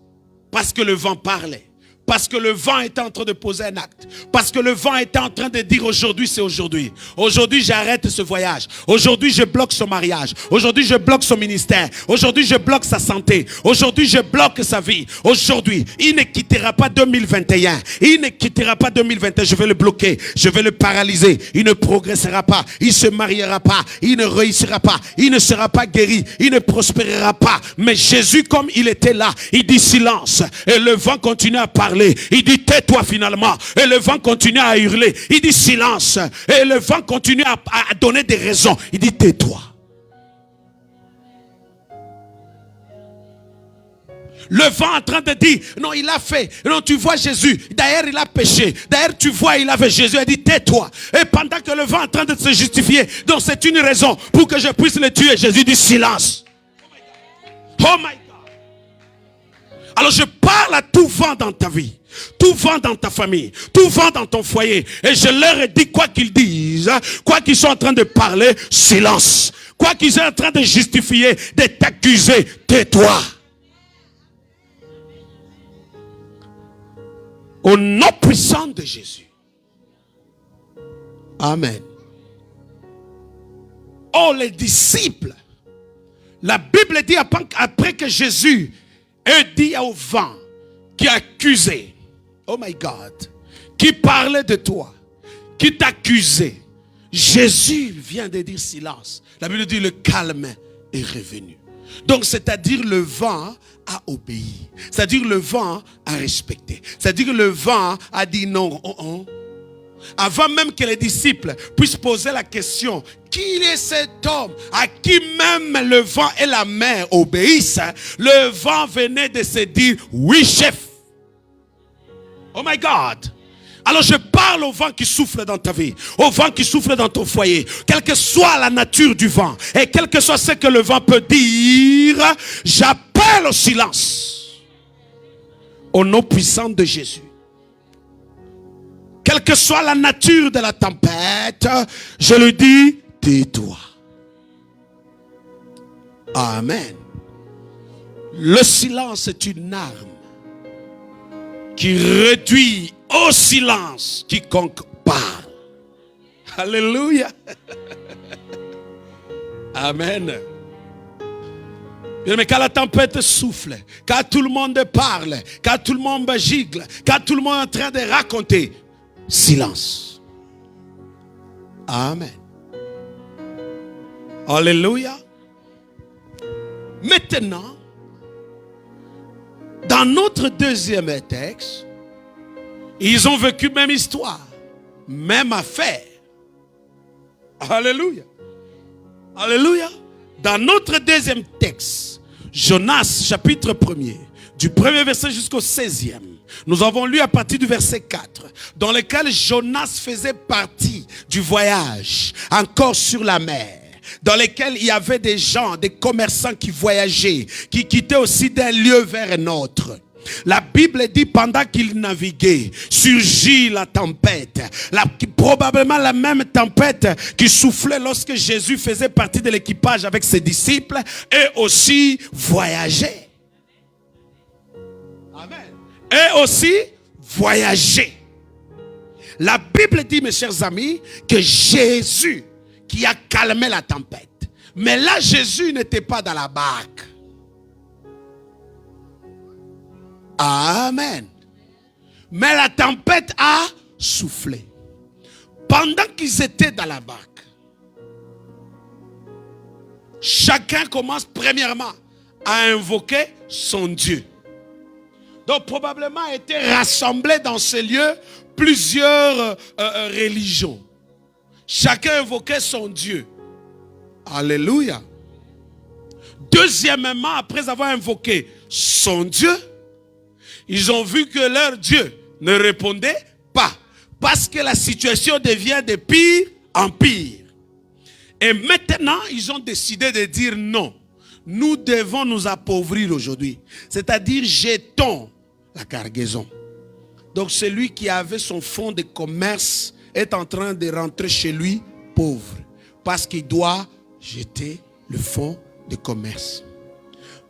parce que le vent parlait. Parce que le vent était en train de poser un acte. Parce que le vent était en train de dire aujourd'hui c'est aujourd'hui. Aujourd'hui j'arrête ce voyage. Aujourd'hui je bloque son mariage. Aujourd'hui je bloque son ministère. Aujourd'hui je bloque sa santé. Aujourd'hui je bloque sa vie. Aujourd'hui il ne quittera pas 2021. Il ne quittera pas 2021. Je vais le bloquer. Je vais le paralyser. Il ne progressera pas. Il ne se mariera pas. Il ne réussira pas. Il ne sera pas guéri. Il ne prospérera pas. Mais Jésus, comme il était là, il dit silence. Et le vent continue à parler. Il dit tais-toi finalement. Et le vent continue à hurler. Il dit silence. Et le vent continue à donner des raisons. Il dit tais-toi. Le vent en train de dire, non, il a fait. Non, tu vois Jésus. D'ailleurs, il a péché. D'ailleurs, tu vois, il avait Jésus. Il dit, tais-toi. Et pendant que le vent est en train de se justifier, donc c'est une raison pour que je puisse le tuer. Jésus dit, silence. Oh my God. Alors je parle à tout vent dans ta vie, tout vent dans ta famille, tout vent dans ton foyer. Et je leur ai dit, quoi qu'ils disent, quoi qu'ils soient en train de parler, silence. Quoi qu'ils soient en train de justifier, de t'accuser, tais-toi. Au nom puissant de Jésus. Amen. Oh, les disciples. La Bible dit après que Jésus ait dit au vent qui accusait, oh my God, qui parlait de toi, qui t'accusait, Jésus vient de dire silence. La Bible dit le calme est revenu. Donc c'est-à-dire le vent a obéi. C'est-à-dire le vent a respecté. C'est-à-dire le vent a dit non. Avant même que les disciples puissent poser la question, qui est cet homme à qui même le vent et la mer obéissent, le vent venait de se dire, oui chef. Oh my God. Alors je parle au vent qui souffle dans ta vie, au vent qui souffle dans ton foyer, quelle que soit la nature du vent, et quel que soit ce que le vent peut dire, j'appelle au silence. Au nom puissant de Jésus. Quelle que soit la nature de la tempête, je lui dis, tais-toi. Amen. Le silence est une arme qui réduit au silence quiconque parle. Alléluia. Amen. Mais quand la tempête souffle, quand tout le monde parle, quand tout le monde gigle, quand tout le monde est en train de raconter, silence. Amen. Alléluia. Maintenant, dans notre deuxième texte, ils ont vécu même histoire, même affaire. Alléluia. Alléluia. Dans notre deuxième texte, Jonas, chapitre 1er, du 1er verset jusqu'au 16e, nous avons lu à partir du verset 4, dans lequel Jonas faisait partie du voyage, encore sur la mer, dans lequel il y avait des gens, des commerçants qui voyageaient, qui quittaient aussi d'un lieu vers un autre. La Bible dit pendant qu'il naviguait, surgit la tempête. Probablement la même tempête qui soufflait lorsque Jésus faisait partie de l'équipage avec ses disciples et aussi voyageait. Amen. Et aussi voyager. La Bible dit, mes chers amis, que Jésus qui a calmé la tempête. Mais là, Jésus n'était pas dans la barque. Amen. Mais la tempête a soufflé. Pendant qu'ils étaient dans la barque, chacun commence premièrement à invoquer son Dieu. Donc probablement étaient rassemblés dans ce lieu plusieurs religions. Chacun invoquait son Dieu. Alléluia. Deuxièmement, après avoir invoqué son Dieu, ils ont vu que leur Dieu ne répondait pas. Parce que la situation devient de pire en pire. Et maintenant, ils ont décidé de dire non. Nous devons nous appauvrir aujourd'hui. C'est-à-dire, jetons la cargaison. Donc, celui qui avait son fonds de commerce est en train de rentrer chez lui pauvre. Parce qu'il doit jeter le fonds de commerce.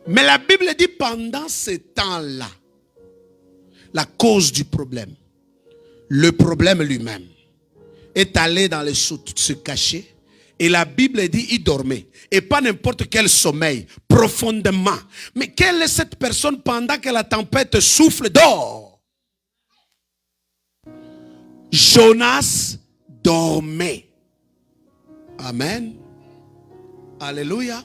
Mais la Bible dit pendant ce temps-là, la cause du problème, le problème lui-même, est allé dans les soutes se cacher. Et la Bible dit il dormait. Et pas n'importe quel sommeil, profondément. Mais quelle est cette personne pendant que la tempête souffle dort? Jonas dormait. Amen. Alléluia.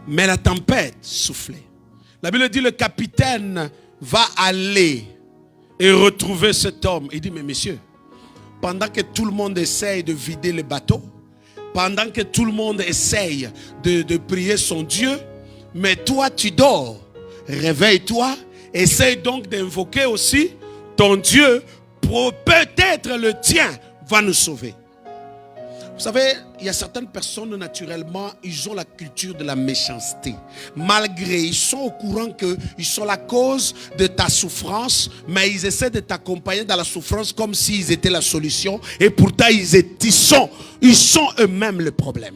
Mais la tempête soufflait. La Bible dit le capitaine va aller et retrouver cet homme. Il dit, mais messieurs, pendant que tout le monde essaye de vider le bateau, pendant que tout le monde essaye de prier son Dieu, mais toi tu dors. réveille-toi. Essaye donc d'invoquer aussi ton Dieu pour peut-être le tien va nous sauver. Vous savez, il y a certaines personnes, naturellement, ils ont la culture de la méchanceté. Malgré, ils sont au courant qu'ils sont la cause de ta souffrance, mais ils essaient de t'accompagner dans la souffrance comme s'ils étaient la solution. Et pourtant, ils sont eux-mêmes le problème.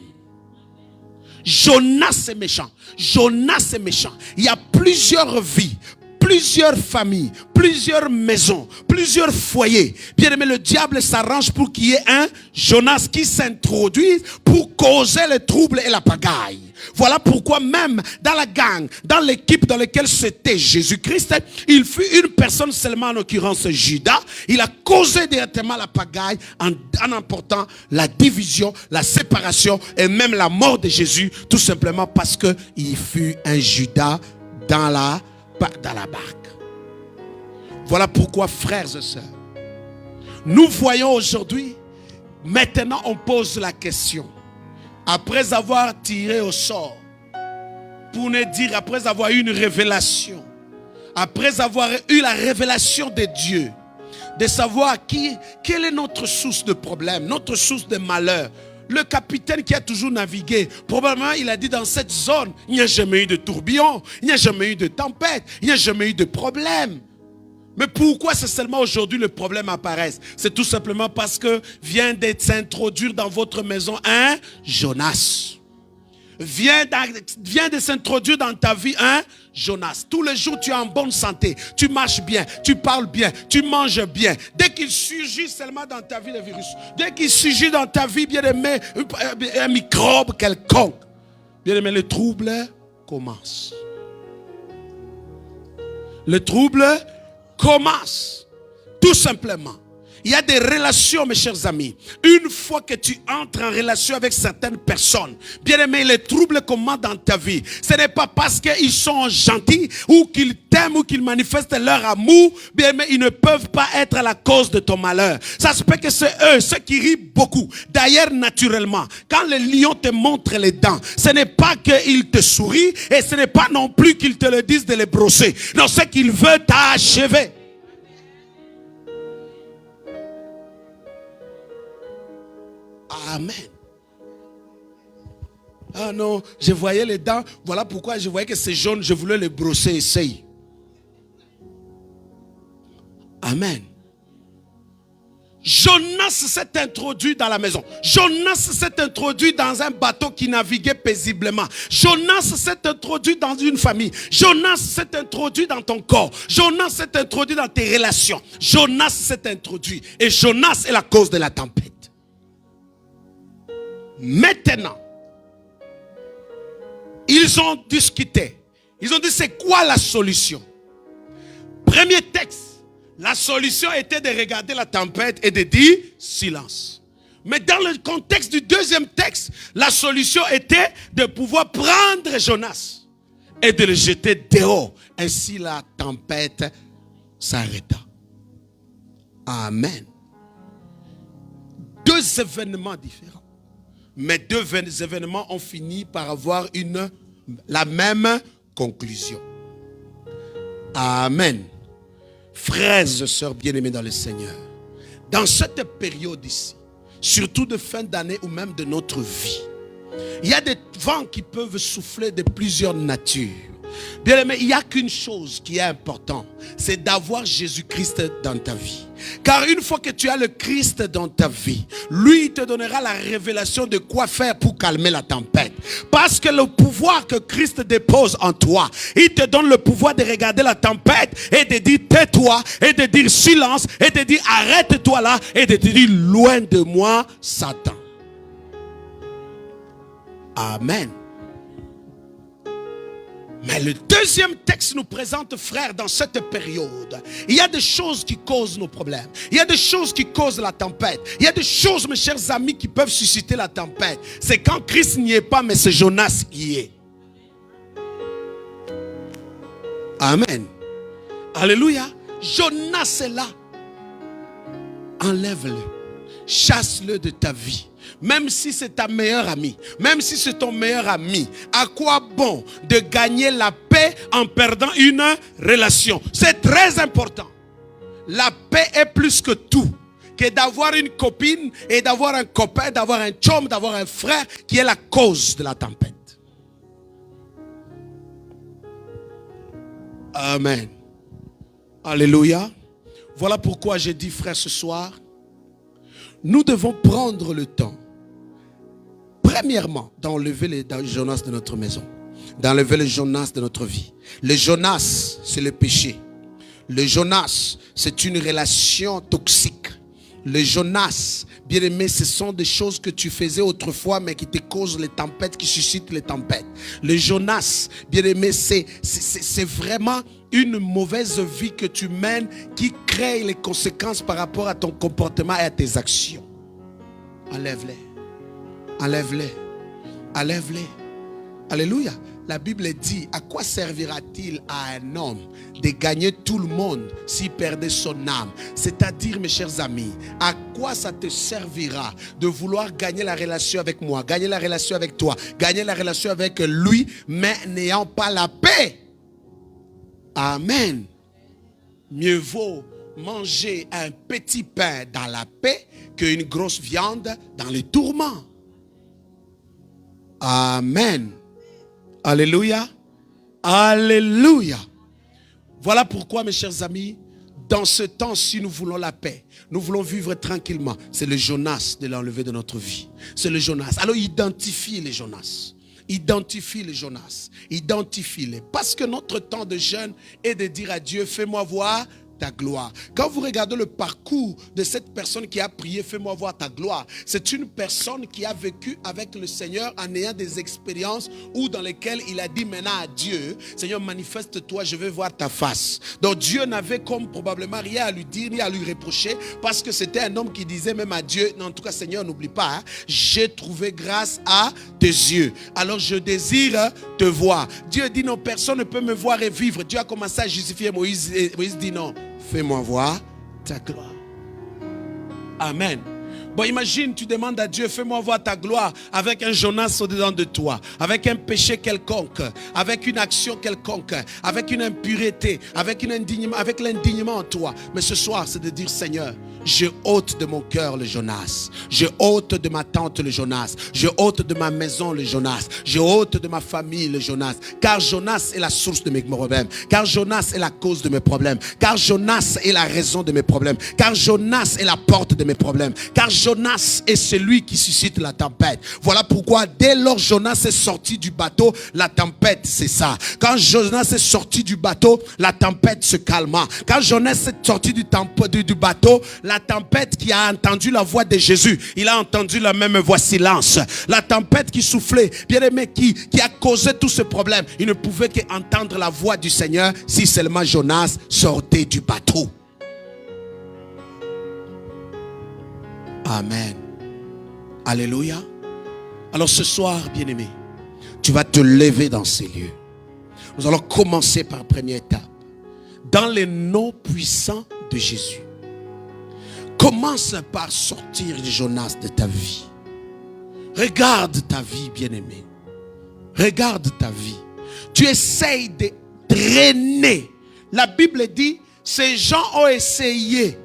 Jonas est méchant. Jonas est méchant. Il y a plusieurs vies, plusieurs familles, plusieurs maisons, plusieurs foyers. Bien aimé, le diable s'arrange pour qu'il y ait un Jonas qui s'introduise pour causer le trouble et la pagaille. Voilà pourquoi même dans la gang, dans l'équipe dans laquelle c'était Jésus-Christ, il fut une personne seulement, en l'occurrence Judas. Il a causé directement la pagaille en emportant la division, la séparation et même la mort de Jésus, tout simplement parce qu'il fut un Judas dans la barque. Voilà pourquoi, frères et sœurs, nous voyons aujourd'hui, maintenant on pose la question, après avoir tiré au sort, pour ne dire, après avoir eu une révélation, après avoir eu la révélation de Dieu, de savoir quelle est notre source de problème, notre source de malheur. Le capitaine qui a toujours navigué, probablement il a dit dans cette zone, il n'y a jamais eu de tourbillon, il n'y a jamais eu de tempête, il n'y a jamais eu de problème. Mais pourquoi c'est seulement aujourd'hui le problème apparaît? C'est tout simplement parce que vient de s'introduire dans votre maison un Jonas. Vient de s'introduire dans ta vie un Jonas. Tous les jours tu es en bonne santé, tu marches bien, tu parles bien, tu manges bien. Dès qu'il surgit seulement dans ta vie le virus, dès qu'il surgit dans ta vie, bien aimé, un microbe quelconque, bien aimé, le trouble commence. Le trouble commence, tout simplement. Il y a des relations, mes chers amis. Une fois que tu entres en relation avec certaines personnes, bien aimé, les troubles commencent dans ta vie. Ce n'est pas parce qu'ils sont gentils ou qu'ils t'aiment ou qu'ils manifestent leur amour, bien aimé, ils ne peuvent pas être la cause de ton malheur. Ça se peut que c'est eux, ceux qui rient beaucoup. D'ailleurs, naturellement, quand le lion te montre les dents, ce n'est pas qu'il te sourit et ce n'est pas non plus qu'ils te le disent de les brosser. Non, c'est qu'il veut t'achever. Amen. Ah non, je voyais les dents. Voilà pourquoi je voyais que c'est jaune. Je voulais les brosser. Essaye. Amen. Jonas s'est introduit dans la maison. Jonas s'est introduit dans un bateau qui naviguait paisiblement. Jonas s'est introduit dans une famille. Jonas s'est introduit dans ton corps. Jonas s'est introduit dans tes relations. Jonas s'est introduit. Et Jonas est la cause de la tempête. Maintenant, ils ont discuté. Ils ont dit, c'est quoi la solution? Premier texte, la solution était de regarder la tempête et de dire silence. Mais dans le contexte du deuxième texte, la solution était de pouvoir prendre Jonas et de le jeter dehors. Ainsi la tempête s'arrêta. Amen. Deux événements différents. Mais deux événements ont fini par avoir la même conclusion. Amen. Frères et sœurs bien-aimés dans le Seigneur, dans cette période ici, surtout de fin d'année ou même de notre vie, il y a des vents qui peuvent souffler de plusieurs natures. Bien aimé, il n'y a qu'une chose qui est importante, c'est d'avoir Jésus-Christ dans ta vie. Car une fois que tu as le Christ dans ta vie, lui te donnera la révélation de quoi faire pour calmer la tempête. Parce que le pouvoir que Christ dépose en toi, il te donne le pouvoir de regarder la tempête et de dire tais-toi, et de dire silence, et de dire arrête-toi là, et de te dire loin de moi Satan. Amen. Mais le deuxième texte nous présente, frères, dans cette période, il y a des choses qui causent nos problèmes. Il y a des choses qui causent la tempête. Il y a des choses, mes chers amis, qui peuvent susciter la tempête. C'est quand Christ n'y est pas, mais c'est Jonas qui y est. Amen. Alléluia. Jonas est là. Enlève-le. chasse-le de ta vie. Même si c'est ta meilleure amie, même si c'est ton meilleur ami, à quoi bon de gagner la paix en perdant une relation? C'est très important. La paix est plus que tout que d'avoir une copine et d'avoir un copain, d'avoir un chum, d'avoir un frère qui est la cause de la tempête. Amen. Alléluia. Voilà pourquoi j'ai dit, frère, ce soir, nous devons prendre le temps, premièrement, d'enlever les Jonas de notre maison, d'enlever les Jonas de notre vie. Le Jonas, c'est le péché. Le Jonas, c'est une relation toxique. Le Jonas, bien aimé, ce sont des choses que tu faisais autrefois, mais qui te causent les tempêtes, qui suscitent les tempêtes. Le Jonas, bien aimé, c'est vraiment une mauvaise vie que tu mènes qui crée les conséquences par rapport à ton comportement et à tes actions. Enlève-les. Enlève-les. Enlève-les. Alléluia. La Bible dit, à quoi servira-t-il à un homme de gagner tout le monde s'il perdait son âme? C'est-à-dire, mes chers amis, à quoi ça te servira de vouloir gagner la relation avec moi, gagner la relation avec toi, gagner la relation avec lui, mais n'ayant pas la paix? Amen. Mieux vaut manger un petit pain dans la paix qu'une grosse viande dans les tourments. Amen. Alléluia. Alléluia. Voilà pourquoi, mes chers amis, dans ce temps, si nous voulons la paix, nous voulons vivre tranquillement, c'est le Jonas de l'enlever de notre vie. C'est le Jonas. Alors identifie les Jonas. Identifie les Jonas. Identifie-les. Parce que notre temps de jeûne est de dire à Dieu, fais-moi voir ta gloire. Quand vous regardez le parcours de cette personne qui a prié, fais-moi voir ta gloire, c'est une personne qui a vécu avec le Seigneur en ayant des expériences ou dans lesquelles il a dit maintenant à Dieu, Seigneur, manifeste-toi, je veux voir ta face. Donc Dieu n'avait comme probablement rien à lui dire ni à lui reprocher, parce que c'était un homme qui disait même à Dieu, non, en tout cas Seigneur, n'oublie pas, hein, j'ai trouvé grâce à tes yeux, alors je désire te voir. Dieu dit non, personne ne peut me voir et vivre. Dieu a commencé à justifier Moïse, et Moïse dit non, fais-moi voir ta gloire. Amen. Bon, imagine, tu demandes à Dieu, fais-moi voir ta gloire avec un Jonas au-dedans de toi, avec un péché quelconque, avec une action quelconque, avec une impureté, avec l'indignement en toi. Mais ce soir, c'est de dire, Seigneur, je ôte de mon cœur le Jonas. Je ôte de ma tante le Jonas. Je ôte de ma maison le Jonas. Je ôte de ma famille le Jonas. Car Jonas est la source de mes problèmes. Car Jonas est la cause de mes problèmes. Car Jonas est la raison de mes problèmes. Car Jonas est la porte de mes problèmes. Car Jonas est celui qui suscite la tempête. Voilà pourquoi dès lors Jonas est sorti du bateau, la tempête cessa. Quand Jonas est sorti du bateau, la tempête se calma. Quand Jonas est sorti du bateau, la tempête qui a entendu la voix de Jésus, il a entendu la même voix, silence. La tempête qui soufflait, bien aimé, qui a causé tout ce problème, il ne pouvait qu'entendre la voix du Seigneur si seulement Jonas sortait du bateau. Amen. Alléluia. Alors ce soir, bien aimé, tu vas te lever dans ces lieux. Nous allons commencer par la première étape. Dans les noms puissants de Jésus. Commence par sortir Jonas de ta vie. Regarde ta vie, bien-aimé. Regarde ta vie. Tu essayes de traîner. La Bible dit, ces gens ont essayé,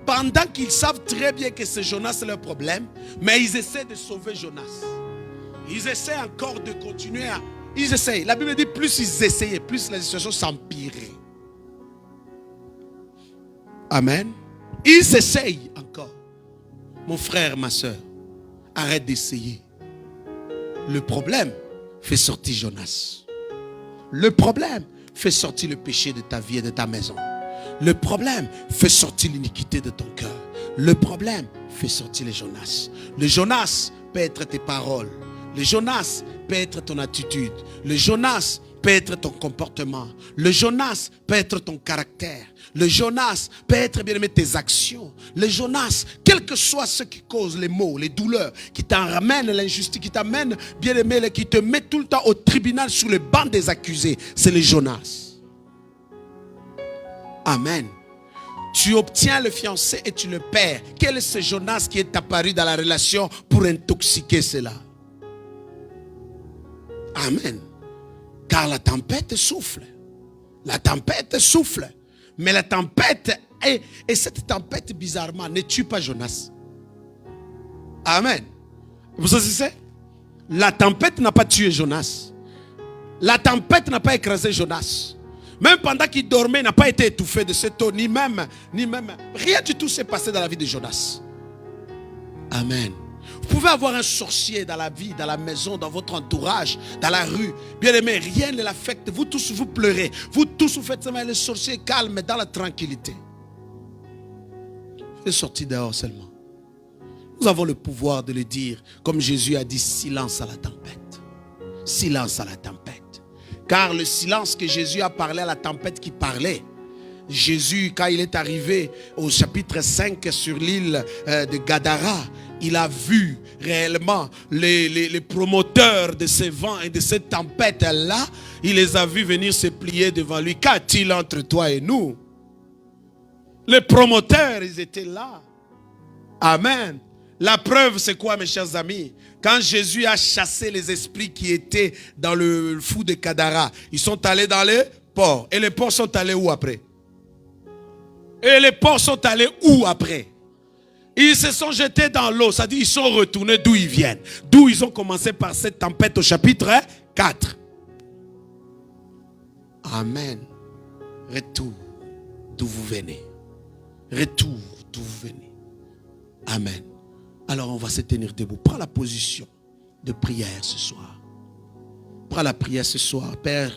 pendant qu'ils savent très bien que c'est Jonas leur problème, mais ils essaient de sauver Jonas. Ils essaient encore de continuer à... Ils essayent. La Bible dit, plus ils essayaient, plus la situation s'empirait. Amen. Ils essayent encore. Mon frère, ma soeur, arrête d'essayer. Le problème fait sortir Jonas. Le problème fait sortir le péché de ta vie et de ta maison. Le problème fait sortir l'iniquité de ton cœur. Le problème fait sortir les Jonas. Le Jonas peut être tes paroles. Le Jonas peut être ton attitude. Le Jonas peut être ton comportement. Le Jonas peut être ton caractère. Le Jonas peut être, bien aimé, tes actions. Le Jonas, quel que soit ce qui cause les maux, les douleurs, qui t'en ramène l'injustice, qui t'amène, bien aimé, qui te met tout le temps au tribunal sur le banc des accusés, c'est le Jonas. Amen. Tu obtiens le fiancé et tu le perds. Quel est ce Jonas qui est apparu dans la relation pour intoxiquer cela? Amen. Car la tempête souffle. La tempête souffle. Mais la tempête, et cette tempête bizarrement ne tue pas Jonas. Amen. Vous savez, la tempête n'a pas tué Jonas. La tempête n'a pas écrasé Jonas. Même pendant qu'il dormait, il n'a pas été étouffé de cette eau, ni même. Rien du tout s'est passé dans la vie de Jonas. Amen. Vous pouvez avoir un sorcier dans la vie, dans la maison, dans votre entourage, dans la rue. Bien aimé, rien ne l'affecte. Vous tous, vous pleurez. Vous tous, vous faites ça, mais le sorcier est calme, dans la tranquillité. Il est sorti dehors seulement. Nous avons le pouvoir de le dire, comme Jésus a dit, silence à la tempête. Silence à la tempête. Car le silence que Jésus a parlé à la tempête qui parlait, Jésus, quand il est arrivé au chapitre 5 sur l'île de Gadara, il a vu réellement les promoteurs de ces vents et de cette tempête-là. Il les a vus venir se plier devant lui. Qu'a-t-il entre toi et nous? Les promoteurs, ils étaient là. Amen. La preuve, c'est quoi, mes chers amis? Quand Jésus a chassé les esprits qui étaient dans le fou de Gadara, ils sont allés dans les ports. Et les ports sont allés où après? Et les porcs sont allés où après? Ils se sont jetés dans l'eau, c'est-à-dire ils sont retournés d'où ils viennent. D'où ils ont commencé par cette tempête au chapitre 4. Amen. Retour d'où vous venez. Retour d'où vous venez. Amen. Alors on va se tenir debout. Prends la position de prière ce soir. Prends la prière ce soir. Père,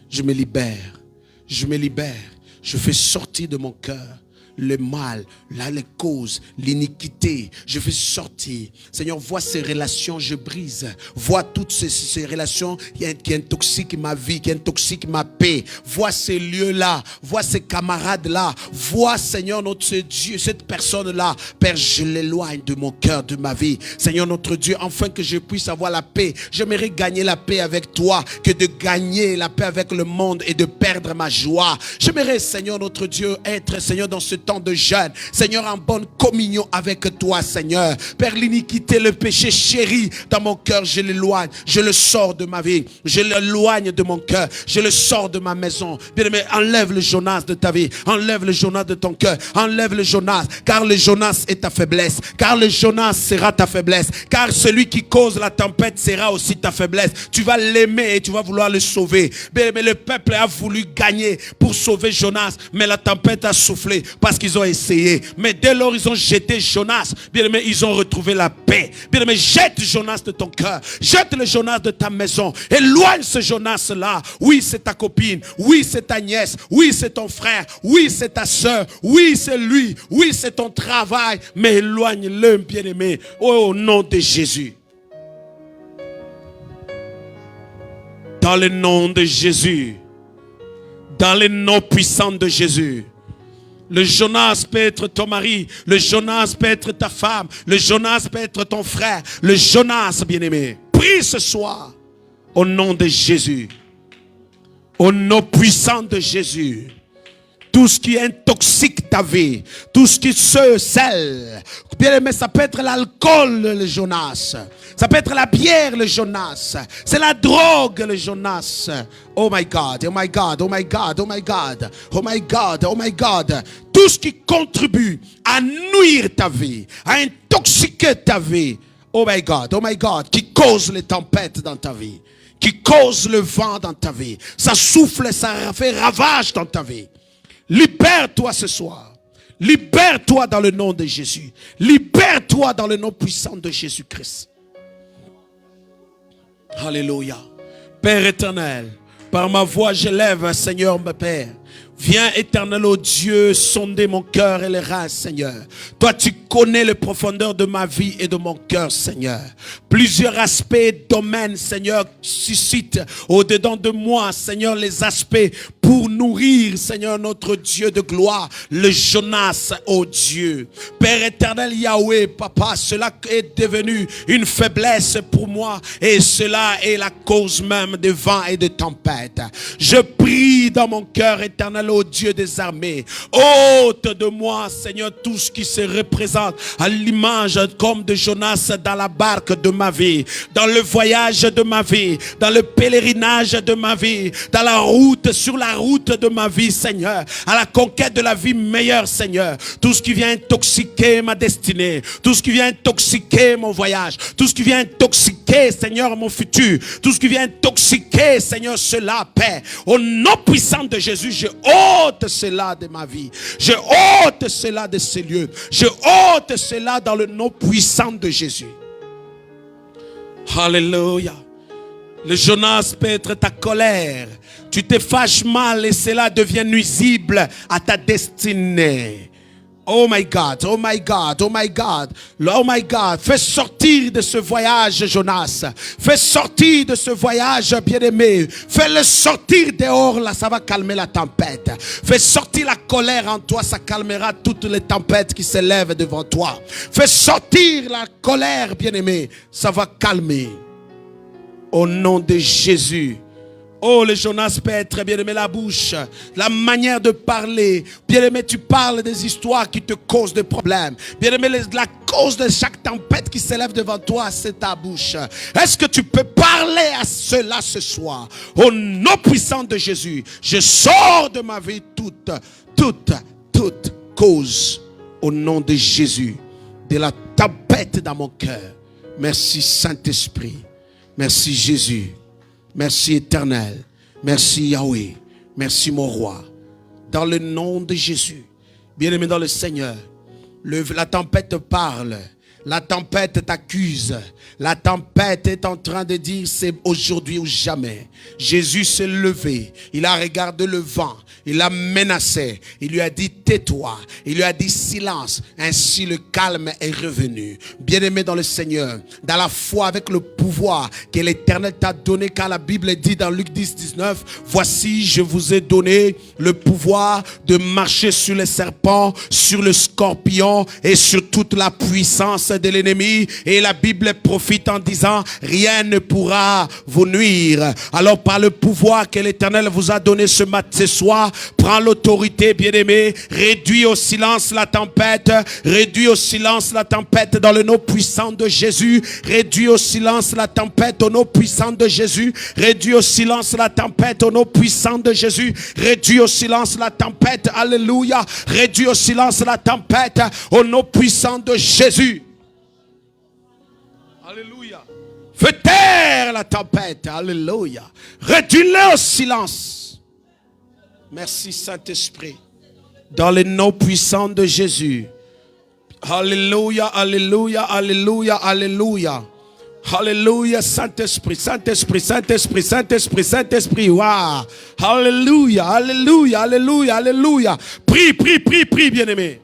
je me libère. Je me libère. Je fais sortir de mon cœur le mal, les causes, l'iniquité. Je fais sortir. Seigneur, vois ces relations, je brise. Vois toutes ces relations qui intoxiquent ma vie, qui intoxiquent ma paix. Vois ces lieux-là. Vois ces camarades-là. Vois, Seigneur, notre Dieu, cette personne-là. Père, je l'éloigne de mon cœur, de ma vie. Seigneur, notre Dieu, afin que je puisse avoir la paix. J'aimerais gagner la paix avec toi que de gagner la paix avec le monde et de perdre ma joie. J'aimerais, Seigneur, notre Dieu, être, Seigneur, dans ce temps de jeûne, Seigneur, en bonne communion avec toi, Seigneur. Père, l'iniquité, le péché chéri dans mon cœur, je l'éloigne, je le sors de ma vie, je l'éloigne de mon cœur, je le sors de ma maison. Bien-aimé, enlève le Jonas de ta vie, enlève le Jonas de ton cœur, enlève le Jonas, car le Jonas est ta faiblesse, car le Jonas sera ta faiblesse, car celui qui cause la tempête sera aussi ta faiblesse. Tu vas l'aimer et tu vas vouloir le sauver. Bien-aimé, le peuple a voulu gagner pour sauver Jonas, mais la tempête a soufflé parce qu'ils ont essayé. Mais dès lors ils ont jeté Jonas, bien aimé, ils ont retrouvé la paix. Bien aimé, jette Jonas de ton cœur, jette le Jonas de ta maison, éloigne ce Jonas là. Oui, c'est ta copine, oui, c'est ta nièce, oui, c'est ton frère, oui, c'est ta soeur, oui, c'est lui, oui, c'est ton travail, mais éloigne-le, bien aimé, au nom de Jésus. Dans le nom de Jésus, dans le nom puissant de Jésus. Le Jonas peut être ton mari, le Jonas peut être ta femme, le Jonas peut être ton frère, le Jonas, bien-aimé. Prie ce soir au nom de Jésus, au nom puissant de Jésus. Tout ce qui intoxique ta vie, tout ce qui se scelle. Bien aimé, ça peut être l'alcool, le Jonas. Ça peut être la bière, le Jonas. C'est la drogue, le Jonas. Oh my God, oh my God, oh my God, oh my God, oh my God, oh my God. Tout ce qui contribue à nuire ta vie, à intoxiquer ta vie. Oh my God, qui cause les tempêtes dans ta vie, qui cause le vent dans ta vie. Ça souffle, ça fait ravage dans ta vie. Libère-toi ce soir. Libère-toi dans le nom de Jésus. Libère-toi dans le nom puissant de Jésus-Christ. Alléluia. Père éternel, par ma voix je lève, Seigneur, mon Père. Viens, éternel, ô Dieu, sonder mon cœur et les reins, Seigneur. Toi, tu connais les profondeurs de ma vie et de mon cœur, Seigneur. Plusieurs aspects, domaines, Seigneur, suscitent au-dedans de moi, Seigneur, les aspects pour nourrir, Seigneur notre Dieu de gloire, le Jonas, oh Dieu. Père éternel Yahweh, Papa, cela est devenu une faiblesse pour moi et cela est la cause même de vents et de tempêtes. Je prie dans mon cœur éternel, oh Dieu des armées, ôte de moi, Seigneur, tout ce qui se représente à l'image comme de Jonas dans la barque de ma vie, dans le voyage de ma vie, dans le pèlerinage de ma vie, dans la route, sur la route de ma vie, Seigneur, à la conquête de la vie meilleure, Seigneur. Tout ce qui vient intoxiquer ma destinée, tout ce qui vient intoxiquer mon voyage, tout ce qui vient intoxiquer, Seigneur, mon futur, tout ce qui vient intoxiquer, Seigneur, cela, Père, au nom puissant de Jésus, je ôte cela de ma vie, je ôte cela de ces lieux, je ôte cela dans le nom puissant de Jésus. Alléluia. Le Jonas peut être ta colère. Tu te fâches mal et cela devient nuisible à ta destinée. Oh my God, oh my God, oh my God, oh my God. Fais sortir de ce voyage, Jonas. Fais sortir de ce voyage, bien-aimé. Fais-le sortir dehors, là, ça va calmer la tempête. Fais sortir la colère en toi, ça calmera toutes les tempêtes qui s'élèvent devant toi. Fais sortir la colère, bien-aimé, ça va calmer. Au nom de Jésus. Oh, le Jonas peut être, bien-aimé, la bouche, la manière de parler. Bien-aimé, tu parles des histoires qui te causent des problèmes. Bien-aimé, la cause de chaque tempête qui s'élève devant toi, c'est ta bouche. Est-ce que tu peux parler à cela ce soir? Au nom puissant de Jésus, je sors de ma vie toute cause. Au nom de Jésus, de la tempête dans mon cœur. Merci Saint-Esprit. Merci Jésus. Merci éternel. Merci Yahweh. Merci mon roi. Dans le nom de Jésus. Bien-aimé dans le Seigneur. La tempête parle. La tempête t'accuse. La tempête est en train de dire c'est aujourd'hui ou jamais. Jésus s'est levé. Il a regardé le vent. Il l'a menacé. Il lui a dit tais-toi. Il lui a dit silence. Ainsi le calme est revenu. Bien-aimé dans le Seigneur, dans la foi avec le pouvoir que l'Éternel t'a donné, car la Bible dit dans Luc 10, 19, voici je vous ai donné le pouvoir de marcher sur les serpents, sur le scorpion et sur toute la puissance de l'ennemi. Et la Bible profite en disant rien ne pourra vous nuire. Alors par le pouvoir que l'Éternel vous a donné ce soir, prends l'autorité, bien-aimé. Réduis au silence la tempête. Réduis au silence la tempête dans le nom puissant de Jésus. Réduis au silence la tempête au nom puissant de Jésus. Réduis au silence la tempête au nom puissant de Jésus. Réduis au silence la tempête. Alléluia. Réduis au silence la tempête au nom puissant de Jésus. Alléluia. Fais taire la tempête. Alléluia. Réduis-le au silence. Merci Saint-Esprit. Dans le nom puissant de Jésus. Alléluia, alléluia, alléluia, alléluia. Alléluia, Saint-Esprit, Saint-Esprit, Saint-Esprit, Saint-Esprit, Saint-Esprit. Wow. Alléluia, alléluia, alléluia, alléluia. Prie, prie, prie, prie, bien-aimé.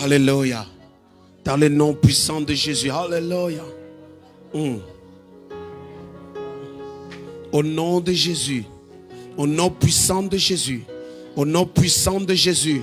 Alléluia. Dans le nom puissant de Jésus. Alléluia. Au nom de Jésus. Au nom puissant de Jésus. Au nom puissant de Jésus.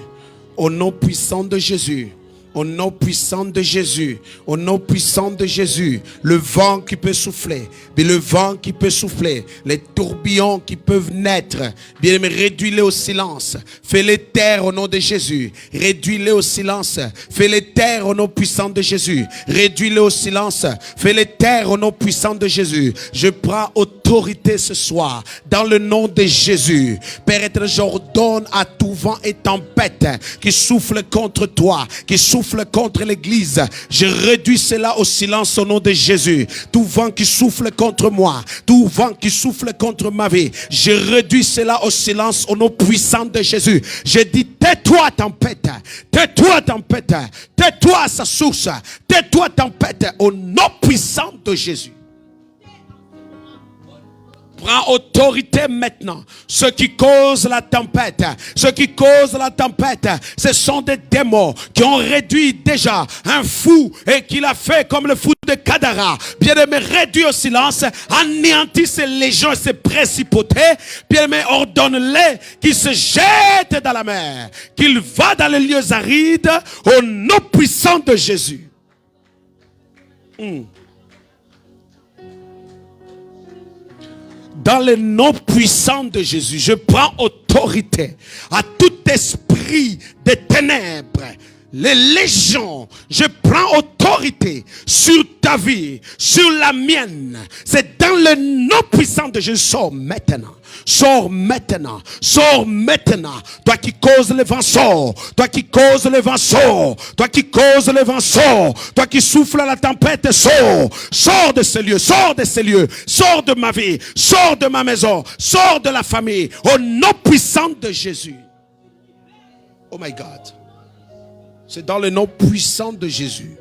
Au nom puissant de Jésus. Au nom puissant de Jésus, au nom puissant de Jésus, le vent qui peut souffler, mais le vent qui peut souffler, les tourbillons qui peuvent naître, bien aimé, réduis-les au silence, fais-les taire au nom de Jésus, réduis-les au silence, fais-les taire au nom puissant de Jésus, réduis-les au silence, fais-les taire au nom puissant de Jésus. Je prends autorité ce soir, dans le nom de Jésus. Père éternel, j'ordonne à tout vent et tempête qui souffle contre toi, qui souffle contre l'église, je réduis cela au silence au nom de Jésus. Tout vent qui souffle contre moi, tout vent qui souffle contre ma vie, je réduis cela au silence au nom puissant de Jésus. Je dis tais-toi tempête, tais-toi tempête, tais-toi à sa source, tais-toi tempête au nom puissant de Jésus. prends autorité maintenant. Ceux qui causent la tempête, ce sont des démons qui ont réduit déjà un fou et qui l'a fait comme le fou de Kadara. Bien-aimé, réduit au silence, anéantis ces légions et ces principautés. Bien-aimé, ordonne-les qu'ils se jettent dans la mer, qu'ils vont dans les lieux arides au nom puissant de Jésus. Dans le nom puissant de Jésus, je prends autorité à tout esprit de ténèbres, les légions. Je prends autorité sur ta vie, sur la mienne. C'est dans le nom puissant de Jésus. Sors maintenant. Sors maintenant, sors maintenant. Toi qui causes le vent, sors. Toi qui causes le vent, sors. Toi qui causes le vent, sors. Toi qui souffles à la tempête, sors. Sors de ce lieu, sors de ces lieux. Sors de ma vie, sors de ma maison, sors de la famille. Au nom puissant de Jésus. Oh my God. C'est dans le nom puissant de Jésus.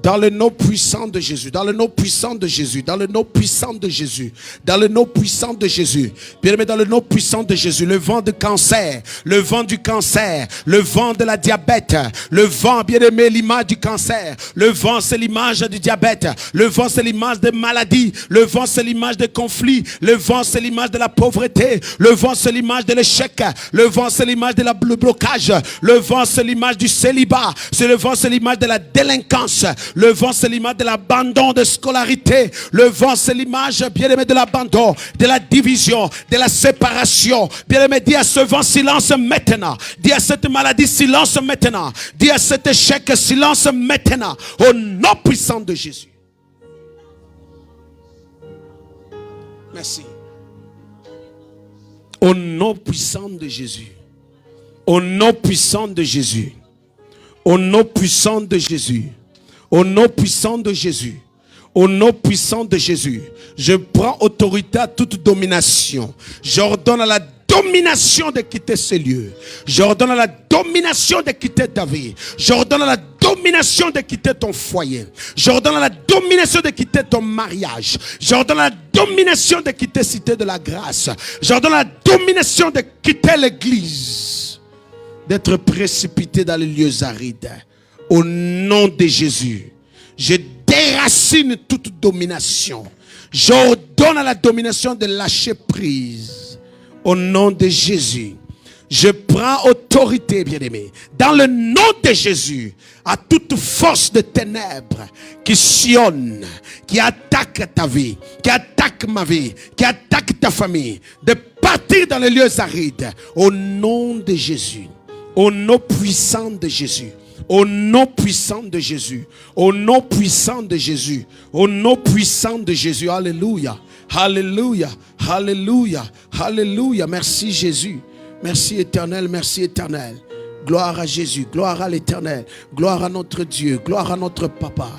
Dans le nom puissant de Jésus, dans le nom puissant de Jésus, dans le nom puissant de Jésus, dans le nom puissant de Jésus. Bien-aimé, dans le nom puissant de Jésus, le vent de cancer, le vent du cancer, le vent de la diabète, le vent, bien-aimé, l'image du cancer, le vent c'est l'image du diabète, le vent c'est l'image des maladies, le vent c'est l'image des conflits, le vent c'est l'image de la pauvreté, le vent c'est l'image de l'échec, le vent c'est l'image de le blocage, le vent c'est l'image du célibat, le vent c'est l'image de la délinquance. Le vent, c'est l'image de l'abandon de scolarité. Le vent, c'est l'image, bien-aimé, de l'abandon, de la division, de la séparation. Bien-aimé, dis à ce vent, silence maintenant. Dis à cette maladie, silence maintenant. Dis à cet échec, silence maintenant. Au nom puissant de Jésus. Merci. Au nom puissant de Jésus. Au nom puissant de Jésus. Au nom puissant de Jésus. Au nom puissant de Jésus, au nom puissant de Jésus, je prends autorité à toute domination. J'ordonne à la domination de quitter ces lieux. J'ordonne à la domination de quitter ta vie. J'ordonne à la domination de quitter ton foyer. J'ordonne à la domination de quitter ton mariage. J'ordonne à la domination de quitter Cité de la Grâce. J'ordonne à la domination de quitter l'église. D'être précipité dans les lieux arides. Au nom de Jésus, je déracine toute domination. J'ordonne à la domination de lâcher prise. Au nom de Jésus, je prends autorité, bien-aimé, dans le nom de Jésus, à toute force de ténèbres qui sillonne, qui attaque ta vie, qui attaque ma vie, qui attaque ta famille, de partir dans les lieux arides. Au nom de Jésus, au nom puissant de Jésus. Au nom puissant de Jésus. Au nom puissant de Jésus. Au nom puissant de Jésus. Alléluia. Alléluia. Alléluia. Alléluia. Merci Jésus. Merci éternel. Merci éternel. Gloire à Jésus. Gloire à l'éternel. Gloire à notre Dieu. Gloire à notre Papa.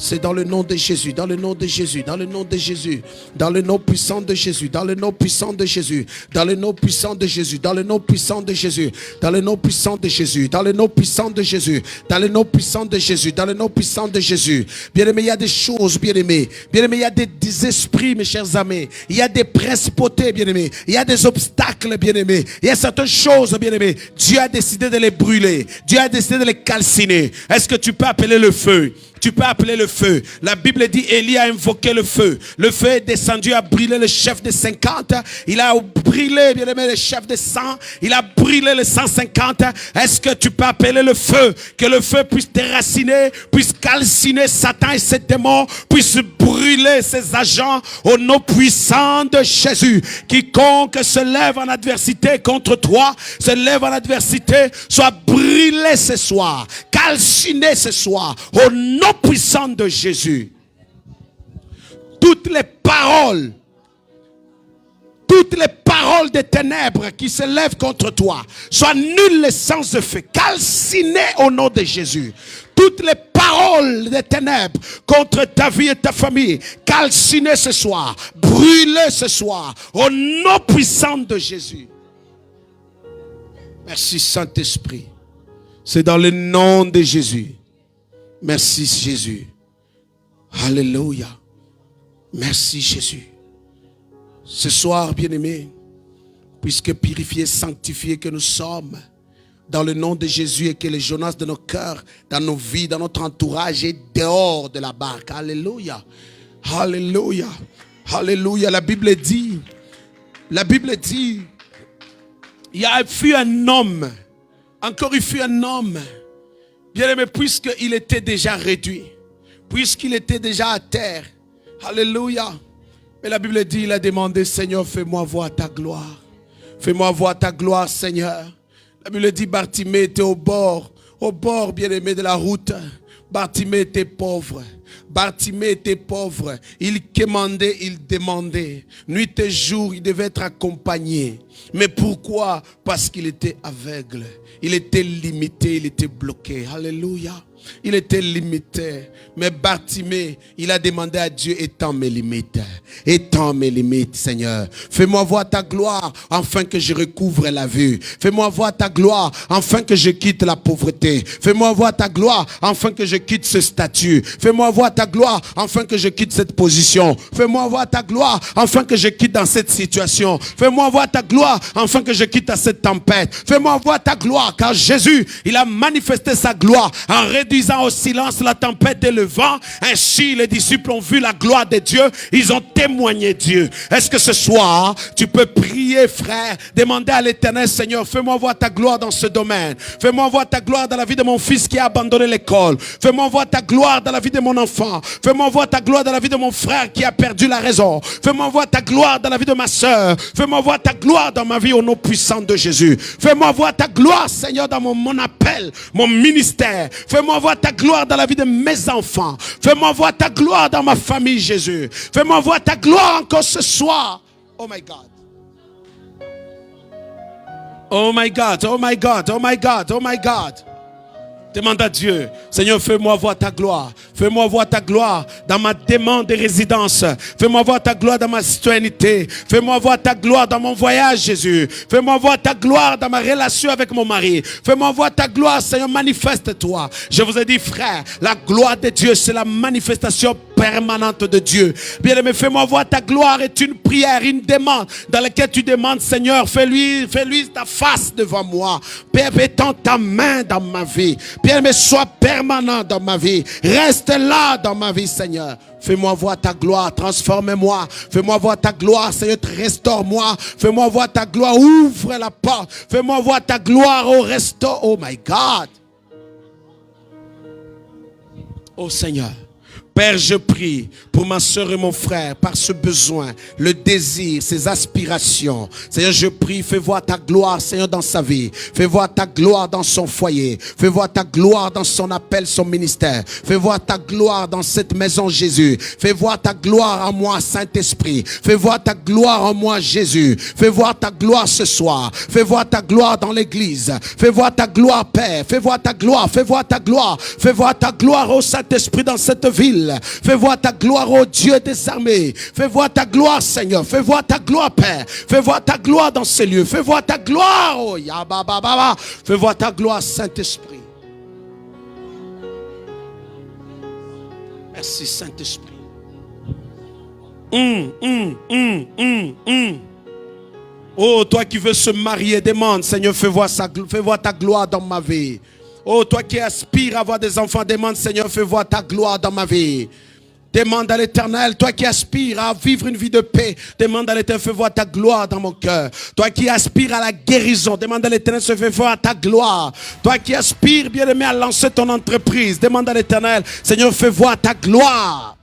C'est dans le nom de Jésus, dans le nom de Jésus, dans le nom de Jésus, dans le nom puissant de Jésus, dans le nom puissant de Jésus, dans le nom puissant de Jésus, dans le nom puissant de Jésus, dans le nom puissant de Jésus, dans le nom puissant de Jésus, dans le nom puissant de Jésus, dans le nom puissant de Jésus. Bien-aimé, il y a des choses, bien-aimé. Bien-aimé, il y a des esprits, mes chers amis. Il y a des principautés, bien-aimé. Il y a des obstacles, bien-aimé. Il y a certaines choses, bien-aimé. Dieu a décidé de les brûler. Dieu a décidé de les calciner. Est-ce que tu peux appeler le feu? Tu peux appeler le feu. La Bible dit Élie a invoqué le feu. Le feu est descendu, a brûlé le chef de 50. Il a brûlé, bien aimé, le chef de 100. Il a brûlé le 150. Est-ce que tu peux appeler le feu? Que le feu puisse déraciner, puisse calciner Satan et ses démons, puisse brûler ses agents au nom puissant de Jésus. Quiconque se lève en adversité contre toi, se lève en adversité, soit brûlé ce soir, calciné ce soir, au nom puissant de Jésus. Toutes les paroles des ténèbres qui se lèvent contre toi soient nulles et sans effet, calcinées au nom de Jésus. Toutes les paroles des ténèbres contre ta vie et ta famille, calcinées ce soir, brûlées ce soir, au nom puissant de Jésus. Merci Saint-Esprit. C'est dans le nom de Jésus. Merci Jésus. Alléluia. Merci Jésus. Ce soir, bien-aimés, puisque purifiés, sanctifiés que nous sommes, dans le nom de Jésus, et que les Jonas de nos cœurs, dans nos vies, dans notre entourage est dehors de la barque. Alléluia. Alléluia. Alléluia. La Bible dit, il fut un homme, encore il fut un homme, bien-aimé, puisqu'il était déjà réduit, puisqu'il était déjà à terre. Alléluia. Mais la Bible dit, il a demandé, Seigneur, fais-moi voir ta gloire. Fais-moi voir ta gloire, Seigneur. La Bible dit, Bartimée était au bord, bien-aimé, de la route. Bartimée était pauvre. Bartimée était pauvre. Il quémandait, il demandait. Nuit et jour, il devait être accompagné. Mais pourquoi? Parce qu'il était aveugle. Il était limité, il était bloqué. Alléluia. Il était limité. Mais Bartimée, il a demandé à Dieu, étends mes limites. Étends mes limites, Seigneur. Fais-moi voir ta gloire, afin que je recouvre la vue. Fais-moi voir ta gloire, afin que je quitte la pauvreté. Fais-moi voir ta gloire, afin que je quitte ce statut. Fais-moi voir ta gloire, afin que je quitte cette position. Fais-moi voir ta gloire, afin que je quitte dans cette situation. Fais-moi voir ta gloire, afin que je quitte à cette tempête. Fais-moi voir ta gloire, car Jésus, il a manifesté sa gloire en réduisant au silence la tempête et le vent. Ainsi, les disciples ont vu la gloire de Dieu. Ils ont témoigné Dieu. Est-ce que ce soir, tu peux prier, frère, demander à l'Éternel, Seigneur, fais-moi voir ta gloire dans ce domaine. Fais-moi voir ta gloire dans la vie de mon fils qui a abandonné l'école. Fais-moi voir ta gloire dans la vie de mon enfant. Fais-moi voir ta gloire dans la vie de mon frère qui a perdu la raison. Fais-moi voir ta gloire dans la vie de ma soeur. Fais-moi voir ta gloire dans ma vie au nom puissant de Jésus. Fais-moi voir ta gloire, Seigneur, dans mon appel, mon ministère. Fais-moi voir ta gloire dans la vie de mes enfants. Fais-moi voir ta gloire dans ma famille, Jésus. Fais-moi voir ta gloire encore ce soir. Oh my God. Oh my God, oh my God, oh my God, oh my God. Demande à Dieu, Seigneur, fais-moi voir ta gloire. Fais-moi voir ta gloire dans ma demande de résidence. Fais-moi voir ta gloire dans ma citoyenneté. Fais-moi voir ta gloire dans mon voyage, Jésus. Fais-moi voir ta gloire dans ma relation avec mon mari. Fais-moi voir ta gloire, Seigneur, manifeste-toi. Je vous ai dit, frère, la gloire de Dieu, c'est la manifestation permanente de Dieu. Bien-aimé, fais-moi voir ta gloire est une prière, une demande dans laquelle tu demandes, Seigneur, fais-lui ta face devant moi. Père, étends ta main dans ma vie. Bien-aimé, sois permanent dans ma vie. Reste là dans ma vie, Seigneur. Fais-moi voir ta gloire, transforme-moi. Fais-moi voir ta gloire, Seigneur, restaure-moi. Fais-moi voir ta gloire, ouvre la porte. Fais-moi voir ta gloire, oh, restaure. Oh my God. Oh Seigneur. Père, je prie pour ma soeur et mon frère, par ce besoin, le désir, ces aspirations. Seigneur, je prie, fais voir ta gloire, Seigneur, dans sa vie. Fais voir ta gloire dans son foyer. Fais voir ta gloire dans son appel, son ministère. Fais voir ta gloire dans cette maison, Jésus. Fais voir ta gloire en moi, Saint-Esprit. Fais voir ta gloire en moi, Jésus. Fais voir ta gloire ce soir. Fais voir ta gloire dans l'église. Fais voir ta gloire, Père. Fais voir ta gloire. Fais voir ta gloire. Fais voir ta gloire, au Saint-Esprit, dans cette ville. Fais voir ta gloire, ô Dieu des armées. Fais voir ta gloire, Seigneur. Fais voir ta gloire, Père. Fais voir ta gloire dans ces lieux. Fais voir ta gloire, oh Yabababa. Fais voir ta gloire, Saint-Esprit. Merci, Saint-Esprit. Oh, toi qui veux se marier, demande, Seigneur, fais voir ta gloire dans ma vie. Oh, toi qui aspires à avoir des enfants, demande, Seigneur, fais voir ta gloire dans ma vie. Demande à l'Éternel, toi qui aspires à vivre une vie de paix, demande à l'Éternel, fais voir ta gloire dans mon cœur. Toi qui aspires à la guérison, demande à l'Éternel, fais voir ta gloire. Toi qui aspires, bien-aimé, à lancer ton entreprise, demande à l'Éternel, Seigneur, fais voir ta gloire.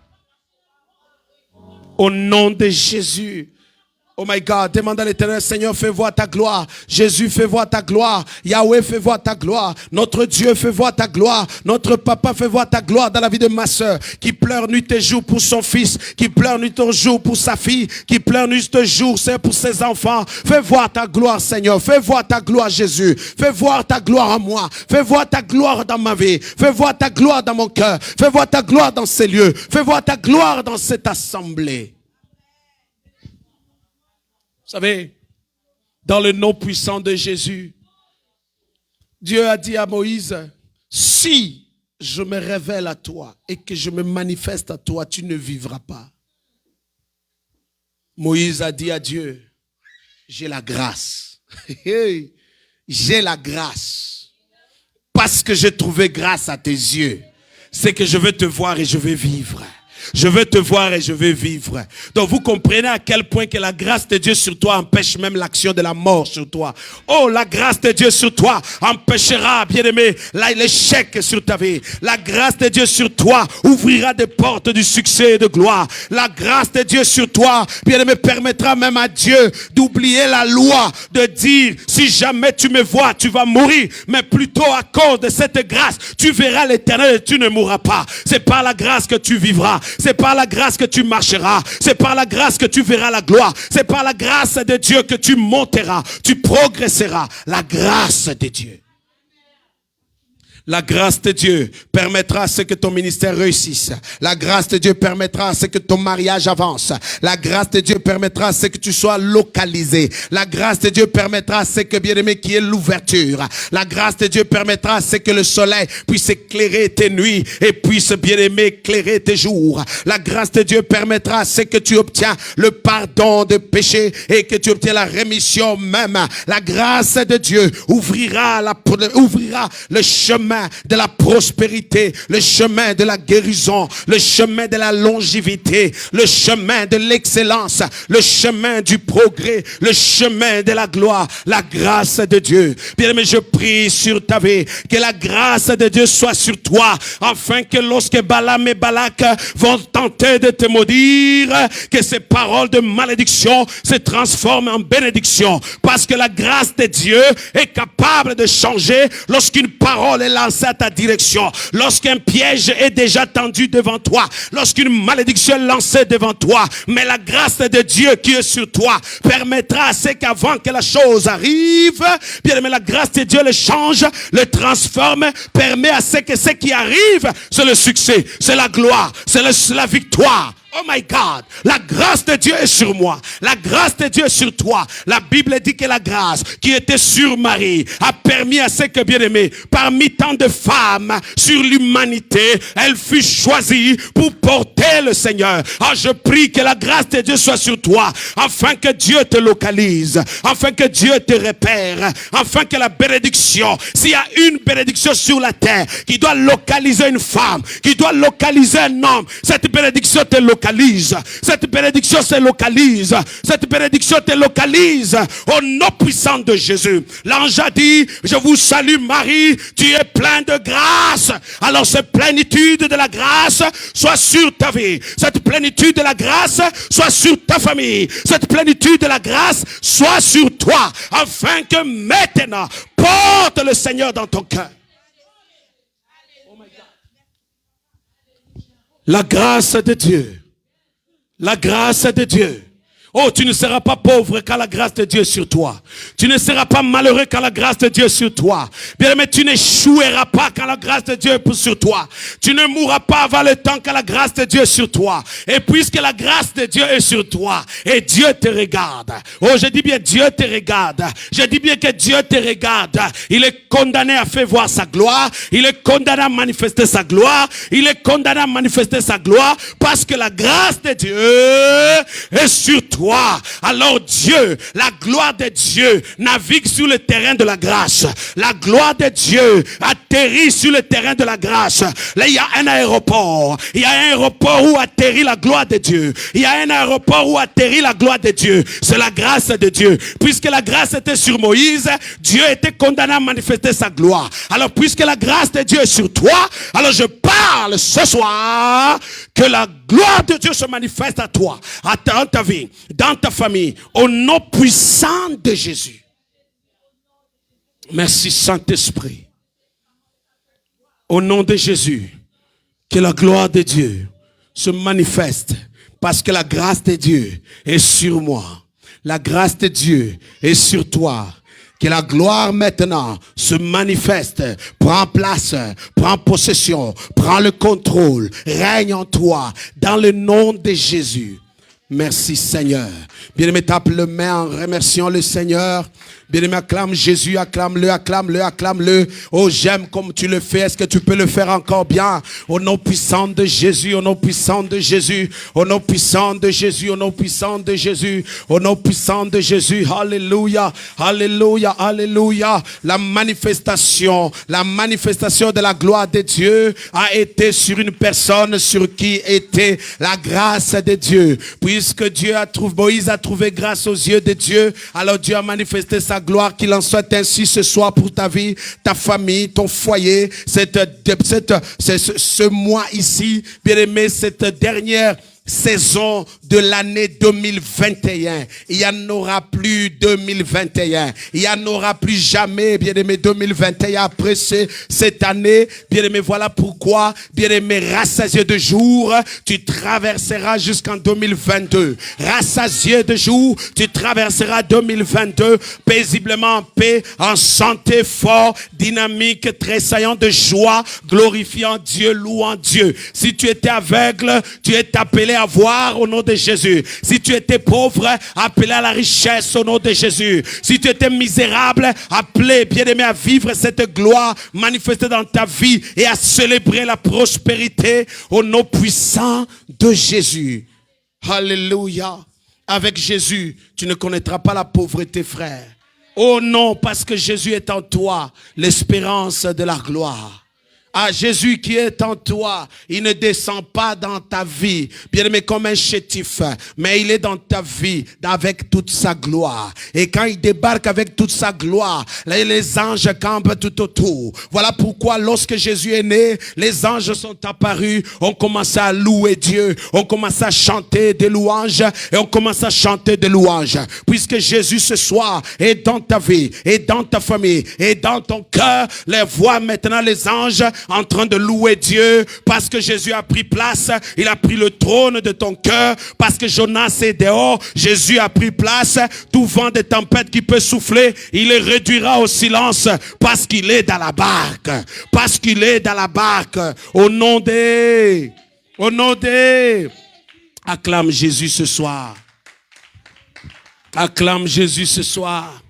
Au nom de Jésus. Oh my God, demande à l'Éternel, Seigneur, fais voir ta gloire. Jésus, fais voir ta gloire. Yahweh, fais voir ta gloire. Notre Dieu, fais voir ta gloire. Notre Papa, fais voir ta gloire dans la vie de ma soeur, qui pleure nuit et jour pour son fils, qui pleure nuit et jour pour sa fille, qui pleure nuit et jour, Seigneur, pour ses enfants. Fais voir ta gloire, Seigneur. Fais voir ta gloire, Jésus. Fais voir ta gloire en moi. Fais voir ta gloire dans ma vie. Fais voir ta gloire dans mon cœur. Fais voir ta gloire dans ces lieux. Fais voir ta gloire dans cette assemblée. Vous savez, dans le nom puissant de Jésus, Dieu a dit à Moïse, si je me révèle à toi et que je me manifeste à toi, tu ne vivras pas. Moïse a dit à Dieu, j'ai la grâce. J'ai la grâce. Parce que j'ai trouvé grâce à tes yeux. C'est que je veux te voir et je veux vivre. Je veux te voir et je veux vivre. Donc vous comprenez à quel point que la grâce de Dieu sur toi empêche même l'action de la mort sur toi. Oh, la grâce de Dieu sur toi empêchera, bien-aimé, l'échec sur ta vie. La grâce de Dieu sur toi ouvrira des portes du succès et de gloire. La grâce de Dieu sur toi, bien-aimé, permettra même à Dieu d'oublier la loi, de dire, si jamais tu me vois, tu vas mourir. Mais plutôt à cause de cette grâce, tu verras l'Éternel et tu ne mourras pas. C'est par la grâce que tu vivras. C'est par la grâce que tu marcheras. C'est par la grâce que tu verras la gloire. C'est par la grâce de Dieu que tu monteras. Tu progresseras. La grâce de Dieu. La grâce de Dieu permettra à ce que ton ministère réussisse. La grâce de Dieu permettra à ce que ton mariage avance. La grâce de Dieu permettra à ce que tu sois localisé. La grâce de Dieu permettra à ce que, bien-aimé, qui est l'ouverture. La grâce de Dieu permettra à ce que le soleil puisse éclairer tes nuits et puisse, bien-aimé, éclairer tes jours. La grâce de Dieu permettra à ce que tu obtiens le pardon de péché et que tu obtiens la rémission même. La grâce de Dieu ouvrira le chemin de la prospérité, le chemin de la guérison, le chemin de la longévité, le chemin de l'excellence, le chemin du progrès, le chemin de la gloire, la grâce de Dieu. Bien-aimé, je prie sur ta vie, que la grâce de Dieu soit sur toi, afin que lorsque Balaam et Balak vont tenter de te maudire, que ces paroles de malédiction se transforment en bénédiction, parce que la grâce de Dieu est capable de changer lorsqu'une parole est lancée à ta direction, lorsqu'un piège est déjà tendu devant toi, lorsqu'une malédiction est lancée devant toi. Mais la grâce de Dieu qui est sur toi permettra à ce qu'avant que la chose arrive, bien aimé, la grâce de Dieu le change, le transforme, permet à ce que ce qui arrive, c'est le succès, c'est la gloire, c'est la victoire. Oh my God, la grâce de Dieu est sur moi. La grâce de Dieu est sur toi. La Bible dit que la grâce qui était sur Marie a permis à ce que, bien aimé, parmi tant de femmes sur l'humanité, elle fut choisie pour porter le Seigneur. Ah, je prie que la grâce de Dieu soit sur toi, afin que Dieu te localise, afin que Dieu te repère, afin que la bénédiction, s'il y a une bénédiction sur la terre qui doit localiser une femme, qui doit localiser un homme, cette bénédiction te localise. Cette bénédiction se localise. Cette bénédiction te localise au nom puissant de Jésus. L'ange a dit, je vous salue Marie, tu es plein de grâce. Alors cette plénitude de la grâce soit sur ta vie. Cette plénitude de la grâce soit sur ta famille. Cette plénitude de la grâce soit sur toi, afin que maintenant porte le Seigneur dans ton cœur. La grâce de Dieu. La grâce de Dieu. Oh, tu ne seras pas pauvre quand la grâce de Dieu est sur toi. Tu ne seras pas malheureux quand la grâce de Dieu est sur toi. Bien aimé, tu n'échoueras pas quand la grâce de Dieu est sur toi. Tu ne mourras pas avant le temps quand la grâce de Dieu est sur toi. Et puisque la grâce de Dieu est sur toi, et Dieu te regarde. Oh, je dis bien Dieu te regarde. Je dis bien que Dieu te regarde. Il est condamné à faire voir sa gloire. Il est condamné à manifester sa gloire. Il est condamné à manifester sa gloire parce que la grâce de Dieu est sur toi. Alors Dieu, la gloire de Dieu navigue sur le terrain de la grâce. La gloire de Dieu atterrit sur le terrain de la grâce. Là, il y a un aéroport. Il y a un aéroport où atterrit la gloire de Dieu. Il y a un aéroport où atterrit la gloire de Dieu. C'est la grâce de Dieu. Puisque la grâce était sur Moïse, Dieu était condamné à manifester sa gloire. Alors puisque la grâce de Dieu est sur toi, alors je parle ce soir que la gloire de Dieu se manifeste à toi, dans ta vie, dans ta famille, au nom puissant de Jésus. Merci Saint-Esprit. Au nom de Jésus, que la gloire de Dieu se manifeste, parce que la grâce de Dieu est sur moi. La grâce de Dieu est sur toi. Que la gloire maintenant se manifeste, prend place, prend possession, prend le contrôle, règne en toi, dans le nom de Jésus. Merci Seigneur. Bien-aimé, tape le main en remerciant le Seigneur. Bien-aimé, acclame Jésus, acclame-le, acclame-le, acclame-le. Oh, j'aime comme tu le fais. Est-ce que tu peux le faire encore bien? Au nom puissant de Jésus, au nom puissant de Jésus, au nom puissant de Jésus, au nom puissant de Jésus, au nom puissant de Jésus. Alléluia, alléluia, alléluia. La manifestation de la gloire de Dieu a été sur une personne sur qui était la grâce de Dieu. Puisque Moïse a trouvé grâce aux yeux de Dieu, alors Dieu a manifesté sa gloire. Qu'il en soit ainsi ce soir pour ta vie, ta famille, ton foyer, ce mois ici, bien aimé, cette dernière saison de l'année 2021. Il n'y en aura plus 2021. Il n'y en aura plus jamais, bien-aimé, 2021 après cette année. Bien-aimé, voilà pourquoi, bien-aimé, rassasié de jour, tu traverseras jusqu'en 2022. Rassasié de jour, tu traverseras 2022 paisiblement en paix, en santé, fort, dynamique, tressaillant de joie, glorifiant Dieu, louant Dieu. Si tu étais aveugle, tu es appelé à voir au nom de Jésus. Si tu étais pauvre, appelé à la richesse au nom de Jésus. Si tu étais misérable, appelé, bien-aimé, à vivre cette gloire manifestée dans ta vie et à célébrer la prospérité au nom puissant de Jésus. Alléluia. Avec Jésus, tu ne connaîtras pas la pauvreté, frère. Oh non, parce que Jésus est en toi, l'espérance de la gloire. Ah, Jésus qui est en toi, il ne descend pas dans ta vie, bien aimé, comme un chétif, mais il est dans ta vie avec toute sa gloire. Et quand il débarque avec toute sa gloire, les anges campent tout autour. Voilà pourquoi lorsque Jésus est né, les anges sont apparus, on commence à louer Dieu, on commence à chanter des louanges et on commence à chanter des louanges. Puisque Jésus ce soir est dans ta vie, est dans ta famille, est dans ton cœur, les voix maintenant les anges en train de louer Dieu parce que Jésus a pris place, il a pris le trône de ton cœur, parce que Jonas est dehors, Jésus a pris place. Tout vent de tempête qui peut souffler, il le réduira au silence parce qu'il est dans la barque, parce qu'il est dans la barque. Au nom des, acclame Jésus ce soir, acclame Jésus ce soir.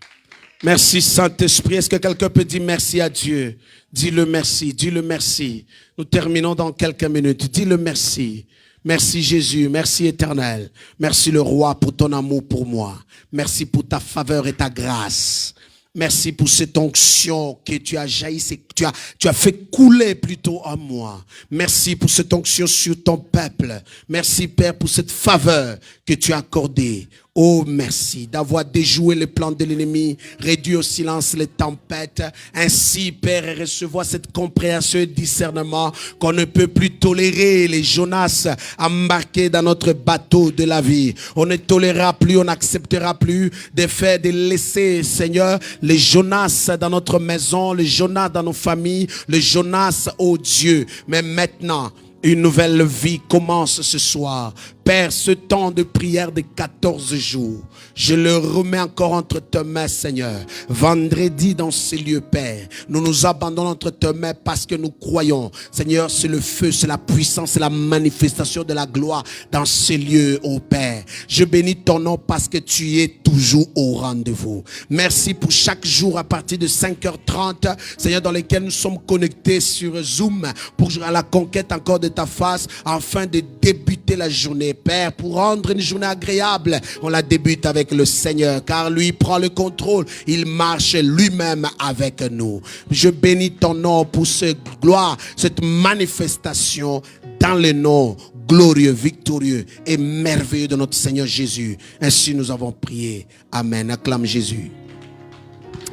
Merci Saint-Esprit. Est-ce que quelqu'un peut dire merci à Dieu? Dis-le merci, dis-le merci. Nous terminons dans quelques minutes. Dis-le merci. Merci Jésus, merci Éternel. Merci le Roi pour ton amour pour moi. Merci pour ta faveur et ta grâce. Merci pour cette onction que tu as jailli, tu as fait couler plutôt en moi. Merci pour cette onction sur ton peuple. Merci Père pour cette faveur que tu as accordée. Oh, merci d'avoir déjoué les plans de l'ennemi, réduit au silence les tempêtes. Ainsi, Père, recevoir cette compréhension et discernement qu'on ne peut plus tolérer les Jonas embarqués dans notre bateau de la vie. On ne tolérera plus, on n'acceptera plus de laisser, Seigneur, les Jonas dans notre maison, les Jonas dans nos familles, les Jonas, oh Dieu. Mais maintenant, une nouvelle vie commence ce soir. Père, ce temps de prière de 14 jours, je le remets encore entre tes mains, Seigneur. Vendredi dans ces lieux, Père, nous nous abandonnons entre tes mains parce que nous croyons. Seigneur, c'est le feu, c'est la puissance, c'est la manifestation de la gloire dans ces lieux, ô Père. Je bénis ton nom parce que tu es toujours au rendez-vous. Merci pour chaque jour à partir de 5h30, Seigneur, dans lesquels nous sommes connectés sur Zoom pour à la conquête encore de ta face, afin de débuter la journée. Père, pour rendre une journée agréable, on la débute avec le Seigneur, car lui prend le contrôle, il marche lui-même avec nous. Je bénis ton nom pour cette gloire, cette manifestation dans le nom glorieux, victorieux et merveilleux de notre Seigneur Jésus. Ainsi nous avons prié. Amen. Acclame Jésus.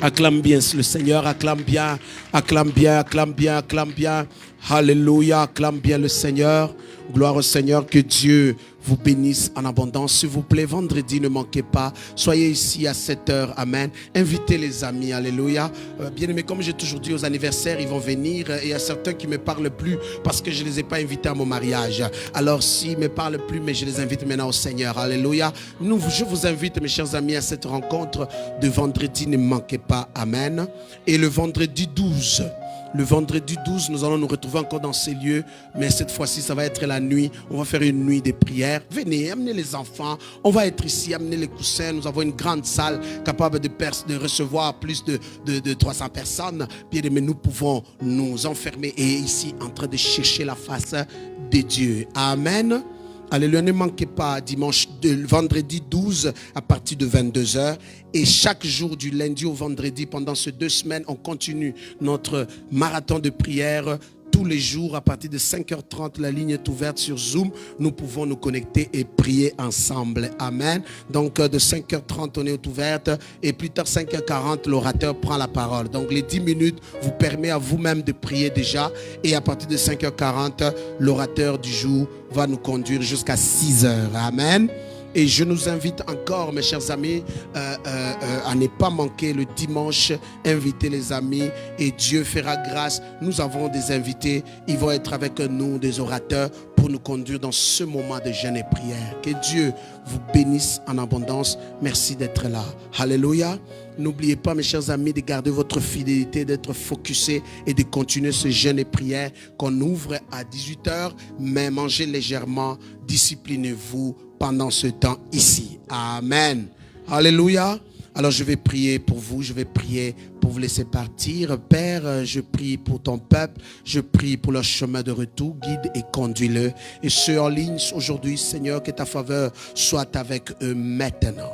Acclame bien le Seigneur, acclame bien, acclame bien, acclame bien, acclame bien. Alléluia, acclame bien le Seigneur. Gloire au Seigneur, que Dieu vous bénisse en abondance. S'il vous plaît, vendredi, ne manquez pas. Soyez ici à 7h. Amen. Invitez les amis. Alléluia. Bien aimé, comme j'ai toujours dit aux anniversaires, ils vont venir. Et il y a certains qui ne me parlent plus parce que je ne les ai pas invités à mon mariage. Alors, s'ils ne me parlent plus, mais je les invite maintenant au Seigneur. Alléluia. Je vous invite, mes chers amis, à cette rencontre de vendredi. Ne manquez pas. Amen. Et le vendredi 12, Le vendredi 12, nous allons nous retrouver encore dans ces lieux, mais cette fois-ci, ça va être la nuit. On va faire une nuit de prière. Venez, amenez les enfants. On va être ici, amenez les coussins. Nous avons une grande salle capable de recevoir plus de 300 personnes. Bien aimé, nous pouvons nous enfermer et ici en train de chercher la face de Dieu. Amen. Alléluia, ne manquez pas vendredi 12 à partir de 22h. Et chaque jour du lundi au vendredi, pendant ces 2 semaines, on continue notre marathon de prière. Tous les jours, à partir de 5h30, la ligne est ouverte sur Zoom. Nous pouvons nous connecter et prier ensemble. Amen. Donc, de 5h30, on est ouverte. Et plus tard, 5h40, l'orateur prend la parole. Donc, les 10 minutes vous permettent à vous-même de prier déjà. Et à partir de 5h40, l'orateur du jour va nous conduire jusqu'à 6h. Amen. Et je nous invite encore, mes chers amis, à ne pas manquer le dimanche. Invitez les amis et Dieu fera grâce. Nous avons des invités. Ils vont être avec nous, des orateurs, pour nous conduire dans ce moment de jeûne et prière. Que Dieu vous bénisse en abondance. Merci d'être là. Alléluia. N'oubliez pas, mes chers amis, de garder votre fidélité, d'être focusé et de continuer ce jeûne et prière qu'on ouvre à 18h. Mais mangez légèrement, disciplinez-vous pendant ce temps ici. Amen. Alléluia. Alors je vais prier pour vous, je vais prier pour vous laisser partir. Père, je prie pour ton peuple, je prie pour leur chemin de retour, guide et conduis-le. Et ceux en ligne aujourd'hui, Seigneur, que ta faveur soit avec eux maintenant.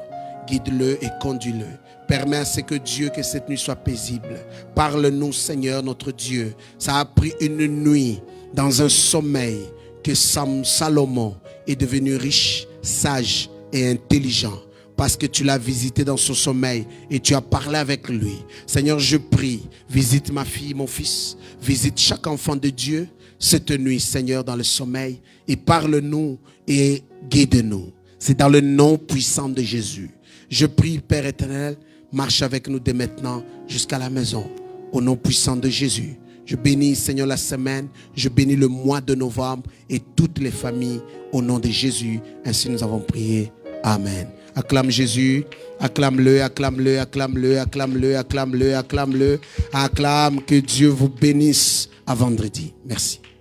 Guide-le et conduis-le. Permets à ce que Dieu, que cette nuit soit paisible. Parle-nous, Seigneur, notre Dieu. Ça a pris une nuit dans un sommeil que Salomon est devenu riche, sage et intelligent. Parce que tu l'as visité dans son sommeil et tu as parlé avec lui. Seigneur, je prie, visite ma fille, mon fils. Visite chaque enfant de Dieu cette nuit, Seigneur, dans le sommeil. Et parle-nous et guide-nous. C'est dans le nom puissant de Jésus. Je prie, Père éternel, marche avec nous dès maintenant jusqu'à la maison. Au nom puissant de Jésus. Je bénis, Seigneur, la semaine. Je bénis le mois de novembre et toutes les familles au nom de Jésus. Ainsi nous avons prié. Amen. Acclame Jésus. Acclame-le, acclame-le, acclame-le, acclame-le, acclame-le, acclame-le. Acclame, que Dieu vous bénisse à vendredi. Merci.